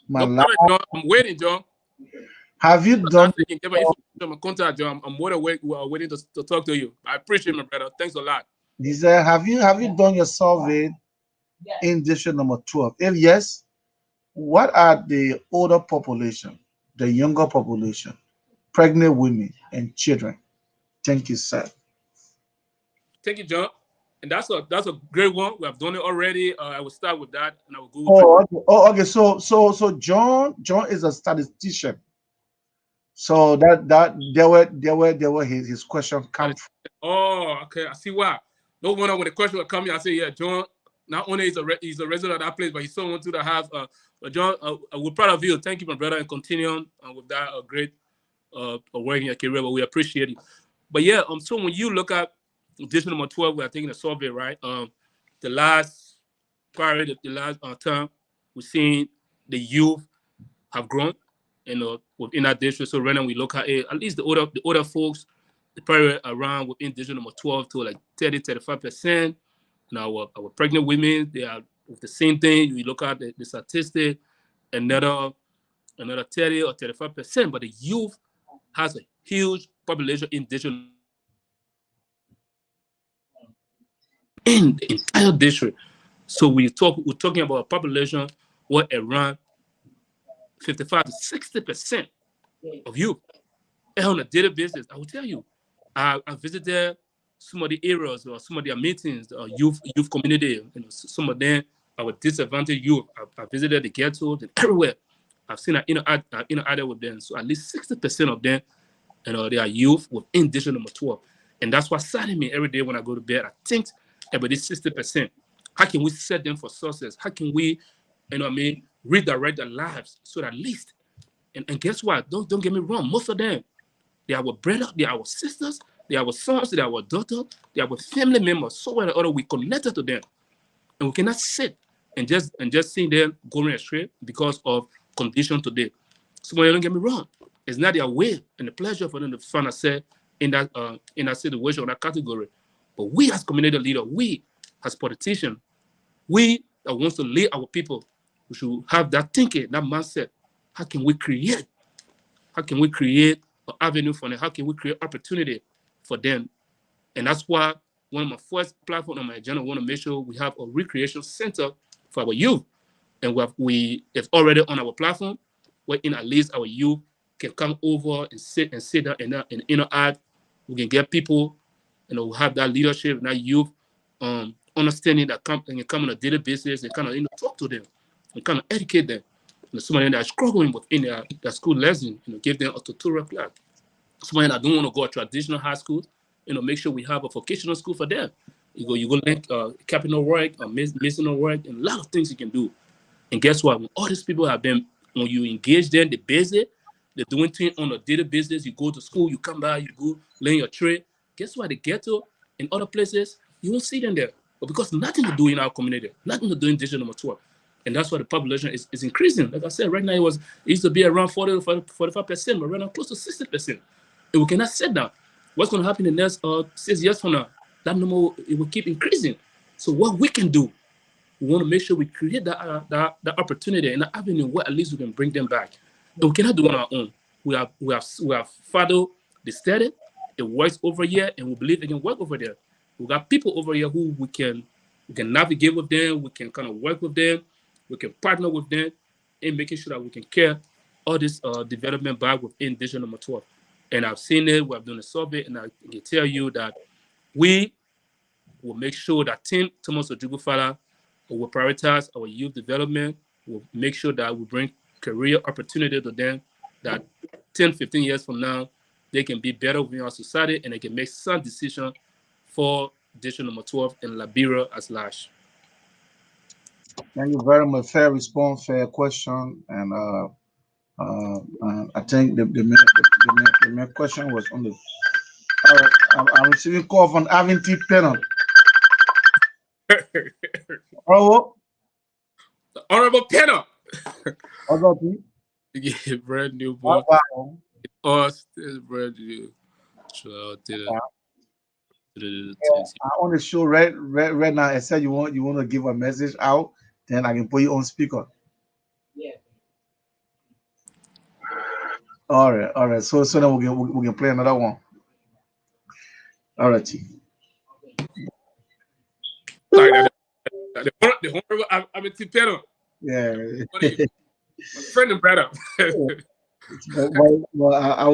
My No last. problem, John. I'm waiting, John. Have you done? I can give my information, my contact, John. I'm more than waiting to talk to you. I appreciate my brother. Thanks a lot. He said, have you done your survey in district number 12? If yes, what are the older population, the younger population, pregnant women and children? Thank you, sir. Thank you, John. And that's a great one. We have done it already. I will start with that, and I will go. Okay. So John is a statistician. So that there were his question come from. Oh, okay. I see why. No wonder when the question will come here, I say, yeah, John. Not only he's a resident of that place, but he's someone too that have. John, we're proud of you. Thank you, my brother, and continue on with that great work in your career. But we appreciate it. But yeah, so when you look at district number 12, we are taking a survey, right? The last period, the last term, we're seeing the youth have grown, within that district. So right now we look at it, at least the older folks, the period around within district number 12 to like 30-35%. Now our pregnant women, they are with the same thing. We look at the statistic, another 30 or 35%, but the youth has a huge population in district in the entire district. So we're talking about a population where around 55-60% of youth. And on a daily basis, I will tell you, I visited some of the areas or some of their meetings, youth community. Some of them are disadvantaged youth. I visited the ghettos and everywhere. I've seen I interact with them. So at least 60% of them, they are youth within district number 12. And that's what saddened me every day when I go to bed. I think about this 60%. How can we set them for success? How can we, redirect their lives so that at least, and guess what? Don't get me wrong, most of them, they are our brothers, they are our sisters, they are our sons, they are our daughters, they are our family members. So or other, we connected to them. And we cannot sit and just see them going astray because of condition today. So don't get me wrong. It's not their way and the pleasure for them to find themselves in that situation or that category. But we as community leaders, we as politicians, we that wants to lead our people, we should have that thinking, that mindset. How can we create an avenue for them? How can we create opportunity for them? And that's why one of my first platforms on my agenda, I want to make sure we have a recreation center for our youth. And it's already on our platform, where in at least our youth can come over and sit down and interact. We can get people, have that leadership and that youth understanding that come on a daily basis and kind of talk to them and kind of educate them. Somebody that is struggling within their school lesson, give them a tutorial class. Somebody that don't want to go to traditional high school, make sure we have a vocational school for them. You go learn capital work, masonry work, and a lot of things you can do. And guess what? When all these people have been, when you engage them, they're busy, they're doing things on a daily basis. You go to school, you come back, you go learn your trade. Guess what? The ghetto and other places, you won't see them there. But because nothing to do in our community, nothing to do in district number 12. And that's why the population is increasing. Like I said, right now it used to be around 40-45%, but right now close to 60%. And we cannot sit down. What's going to happen in the next 6 years from now? That number it will keep increasing. So what we can do, we want to make sure we create that opportunity and that avenue where at least we can bring them back. And we cannot do it on our own. We have followed the study. It works over here, and we believe it can work over there. We got people over here who we can navigate with them. We can kind of work with them. We can partner with them in making sure that we can care all this development back within district number 12. And I've seen it. We have done a survey, and I can tell you that we will make sure that Team Thomas Ojugufala will prioritize our youth development. We'll make sure that we bring career opportunity to them, that 10, 15 years from now, they can be better within our society and they can make some decision for district number 12 and Liberia as large. Thank you very much. Fair response, fair question, and I think the main question was on the. I'm receiving call from Aventi Penal. Oh, Honorable Penner. Ogopi. Yeah, brand new boy. Wow. Us, brand new. So, I want to show right now. I said you want to give a message out, then I can put you on speaker. All right. So now we can play another one. All right. Sorry, the honorable I'm a Penner. Yeah. My friend and brother. Well, I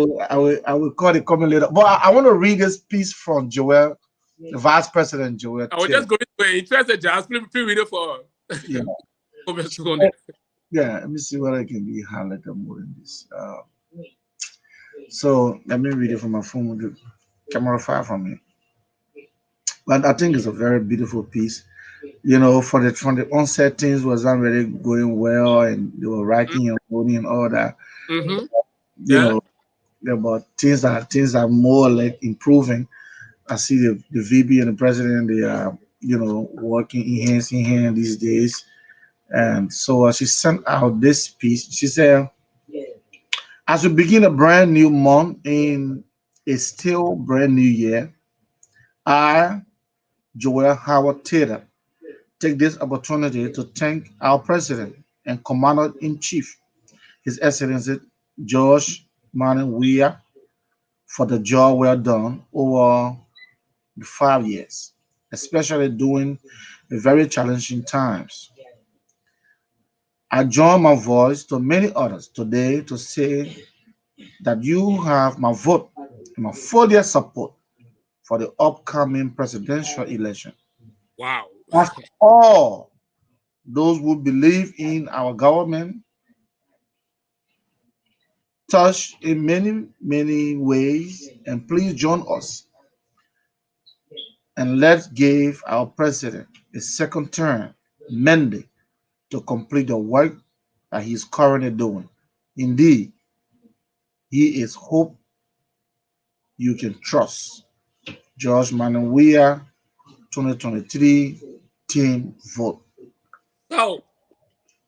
will call it coming later. But I want to read this piece from Joel, the Vice President Joel. I was just going to say, interested, just please read it for. Yeah. Over 200. Yeah. Let me see what I can be highlighted more in this. So let me read it from my phone with the camera far from me. But I think it's a very beautiful piece. You know, from the onset, things wasn't really going well, and they were writing and voting and all that. Mm-hmm. You know, but things are more like improving. I see the VP and the president, they are, working in hand these days. And so she sent out this piece. She said, as we begin a brand new month in a still brand new year, I, Joel Howard Taylor, take this opportunity to thank our president and commander-in-chief, His Excellency George Manning Weah, for the job well done over the 5 years, especially during the very challenging times. I join my voice to many others today to say that you have my vote and my full support for the upcoming presidential election. Wow. As all those who believe in our government, touch in many, many ways, and please join us and let's give our president a second term mandate to complete the work that he is currently doing. Indeed, he is hope you can trust. George Manawia, 2023 team vote. So,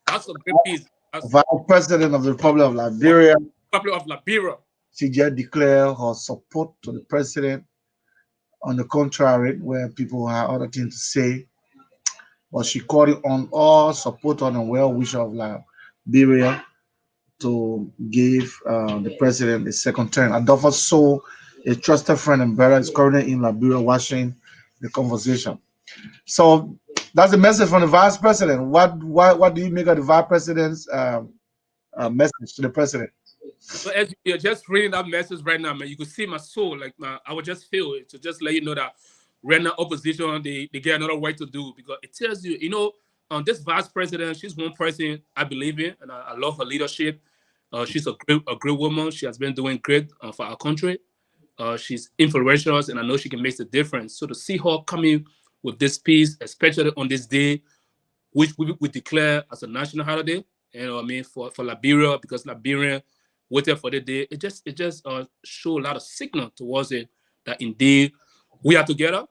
that's a great piece. Vice President of the Republic of Liberia, she just declared her support to the president. On the contrary, where people have other things to say, but she called it on all supporters and well-wishers of Liberia to give the president a second term. Adolfo So, a trusted friend and brother, is currently in Liberia watching the conversation. So that's the message from the vice president. What do you make of the vice president's message to the president? So as you're just reading that message right now, man, you could see my soul. I would just feel it to just let you know that right now opposition, they get another way to do, because it tells you, this vice president, she's one person I believe in, and I love her leadership. She's a great woman. She has been doing great for our country. She's influential, and I know she can make a difference. So to see her coming with this piece, especially on this day, which we declare as a national holiday, for Liberia, because Liberia waited for the day. It just show a lot of signal towards it that indeed we are together,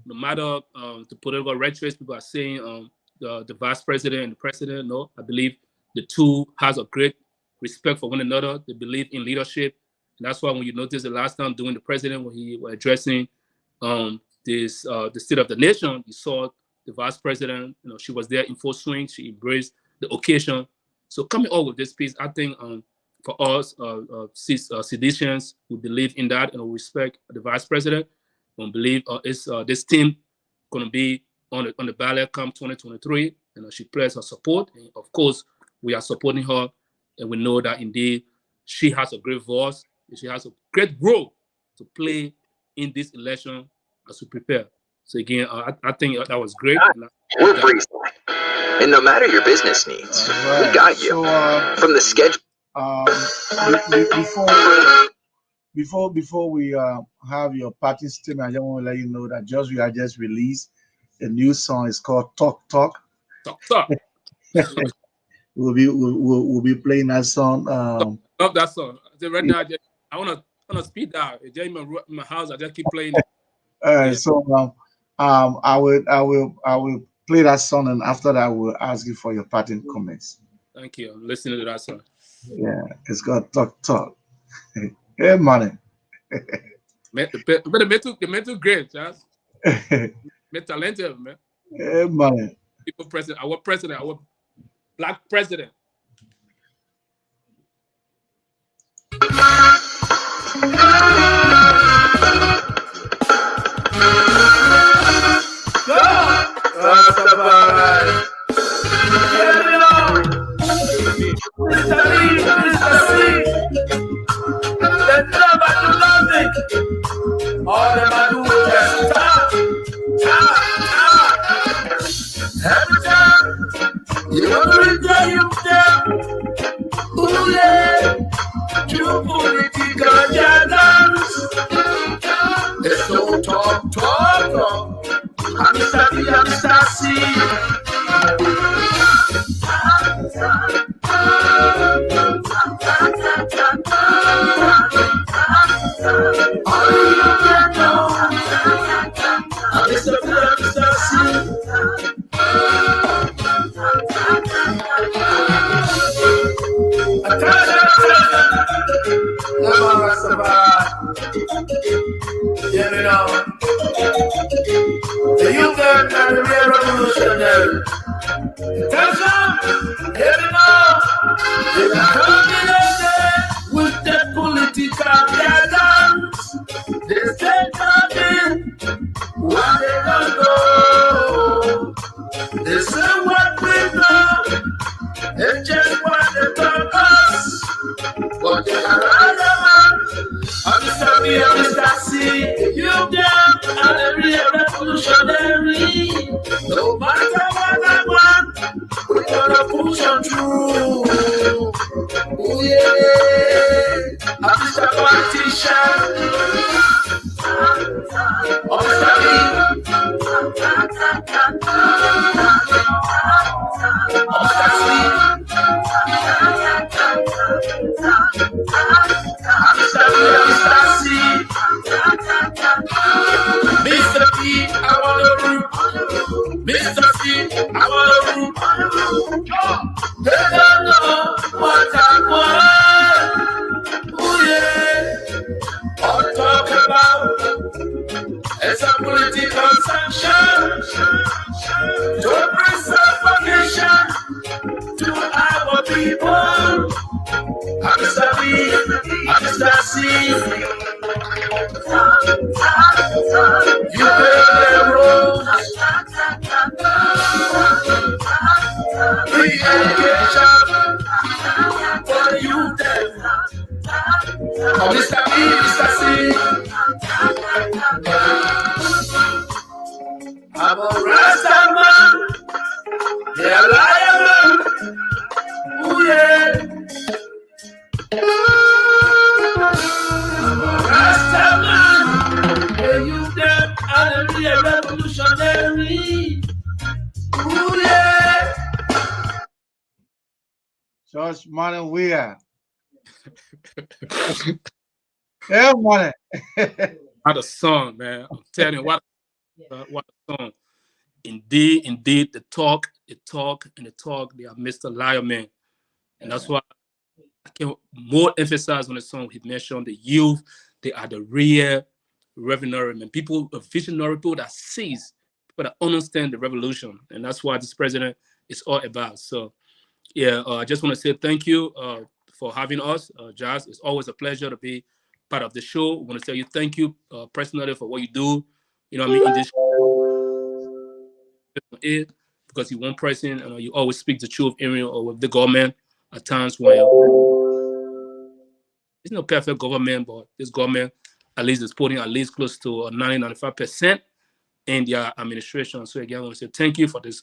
no matter the political rhetoric people are saying. The vice president and the president, no, I believe the two has a great respect for one another. They believe in leadership, and that's why when you notice the last time during the president when he was addressing the state of the nation, you saw the vice president. She was there in full swing. She embraced the occasion. So coming up with this piece, I think for us, seditionists, we believe in that and we respect the vice president. We believe this team going to be on the ballot come 2023, and she pledged her support. And of course, we are supporting her, and we know that indeed she has a great voice. And she has a great role to play in this election as we prepare. So again, I think that was great. We're free, and no matter your business needs, we got you. So, from the schedule. Before we have your party statement, I just want to let you know that we are just released a new song. It's called Talk Talk. Talk Talk. we'll be playing that song. Love that song. Right now, I want to speed that. Just in my house, I just keep playing it. So I will play that song, and after that, we'll ask you for your parting comments. Thank you. I'm listening to that song. Yeah, it's got talk. Hey, man. The mental great, Charles. Me talented, man. Hey, man. People president, our black president. All them I do is just talk. Every time you want to tell you down, ooh yeah, true political jargons. There's no talk. I'm Mr. C. The youth and the revolutionary. Attention, hear me now. They are combinated with the political guidance. They say nothing, what they don't know. They say what we know, they just what they tell us. But they are right, I'm Mr. B, I'm Mr. C. You them are the real revolutionary. No matter what I want, we gonna push on through. Oh yeah, I'm Mr. Politician. I'm Mr. B. I'm Mr. C. Mr. P, I want to root. Mr. P, I want to root. They don't know what I want. Oh yeah, all talk about is a political sanction to bring suffocation to our people. I'm Mr. B, I'm Mr. C. You pay the rules. Free education for the youth. Oh, Mr. B, Mr. C. I'm a Rasta man. Yeah, liar man. Ooh, yeah. I'm a Rasta man. Yeah, you them are the real revolutionary. Ooh, yeah. George Martin Weir. Yeah, man. What a song, man. I'm telling you, what a song. Indeed, the talk, they are Mr. Liar Man. And that's why I can more emphasize on the song he mentioned the youth, they are the real revolutionary men. People, visionary people that sees, people that understand the revolution. And that's what this president is all about. So yeah, I just want to say thank you for having us, Jazz. It's always a pleasure to be part of the show. I want to tell you thank you personally for what you do. You know what I mean? In this because you one person, you always speak the truth in or with the government at times when it's not perfect government, but this government at least is putting at least close to 90-95% in their administration. So again, I want to say thank you for this,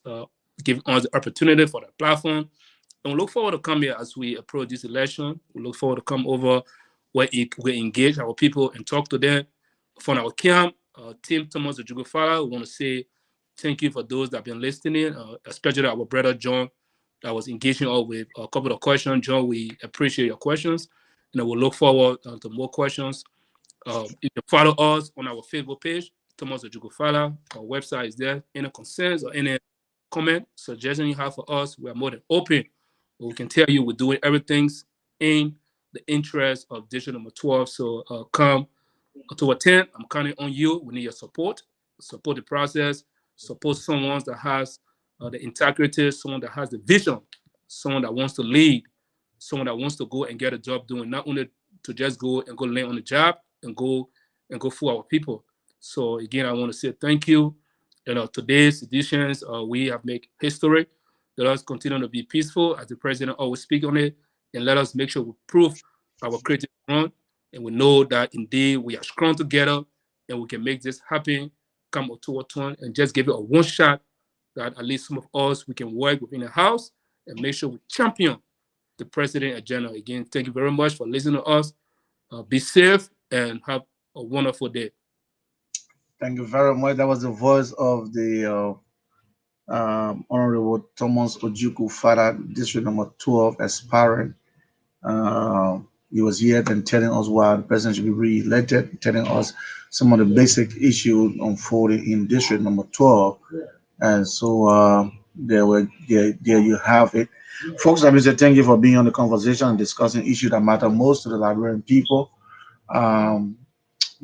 giving us the opportunity for the platform. And we look forward to come here as we approach this election. We look forward to come over where we engage our people and talk to them from our camp. Team Thomas Ojugofala, we want to say thank you for those that have been listening, especially our brother John that was engaging us with a couple of questions. John, we appreciate your questions. And we'll look forward to more questions. You can follow us on our Facebook page, Thomas Ojugofala. Our website is there. Any concerns or any comment, suggestion you have for us, we are more than open. But we can tell you we're doing everything in the interest of district number 12. So come October 10th, I'm counting on you. We need your support the process, support someone that has the integrity, someone that has the vision, someone that wants to lead, someone that wants to go and get a job doing, not only to just go land on the job and go for our people. So again, I want to say thank you. Today's editions, we have made history. Let us continue to be peaceful, as the president always speak on it, and let us make sure we prove our creative run, and we know that indeed we are strong together, and we can make this happen come October 20, and just give it a one shot that at least some of us, we can work within the house and make sure we champion the president agenda. Again, thank you very much for listening to us. Be safe and have a wonderful day. Thank you very much. That was the voice of the Honorable Thomas Ojukwu, father, district number 12, aspiring. He was here and telling us why the president should be re-elected, telling us some of the basic issues unfolding in district number 12. And so there you have it. Folks, let me say thank you for being on the conversation and discussing issues that matter most to the Liberian people.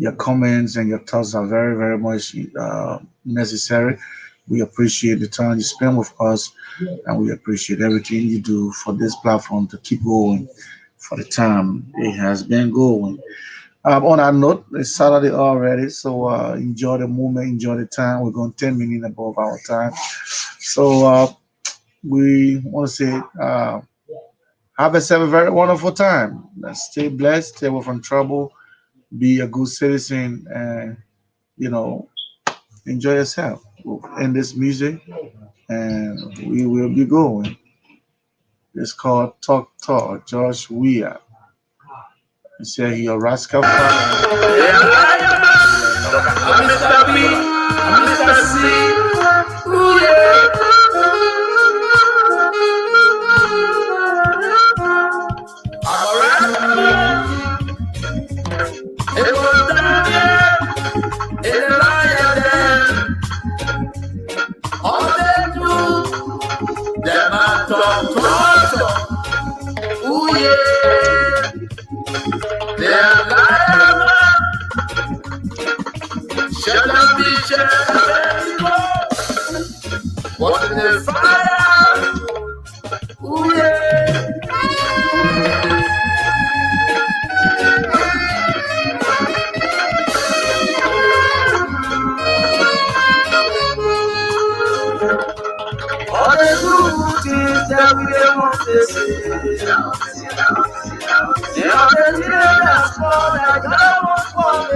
Your comments and your thoughts are very, very much necessary. We appreciate the time you spend with us, and we appreciate everything you do for this platform to keep going for the time it has been going. On that note, it's Saturday already, so enjoy the moment, enjoy the time. We're going 10 minutes above our time. So we want to say have a very wonderful time. Stay blessed, stay away from trouble, be a good citizen, and enjoy yourself. We'll end this music, and we will be going. It's called Talk Talk, Josh Weir. He said he a rascal father. Mr. B, Mr. C, ooh yeah. I'm a rascal. It was down there in the lion den. All they do, them a talk. Ooh yeah. They're lion man. Shut up, bitch, what in the fire? Ooh, yeah. All the good things that we don't want to see. They are the children that fall that God wants for me.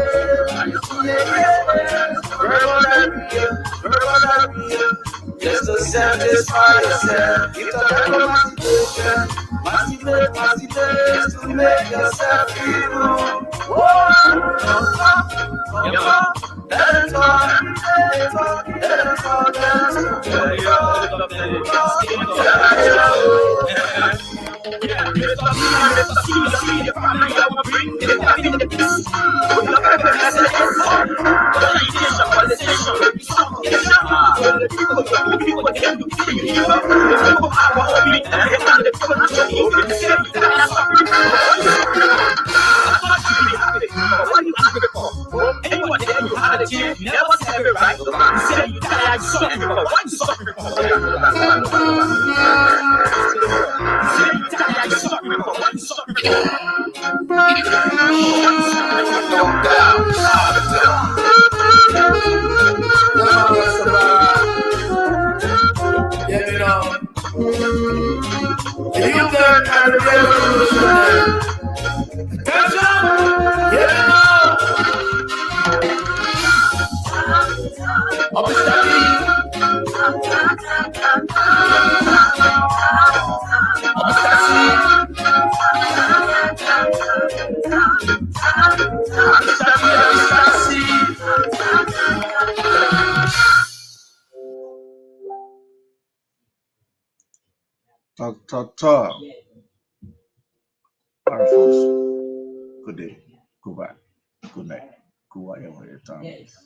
Just to satisfy yourself. It's a motivation to make yourself feel. Talk. All right, folks. Good day. Goodbye. Good night. Good whatever your time is.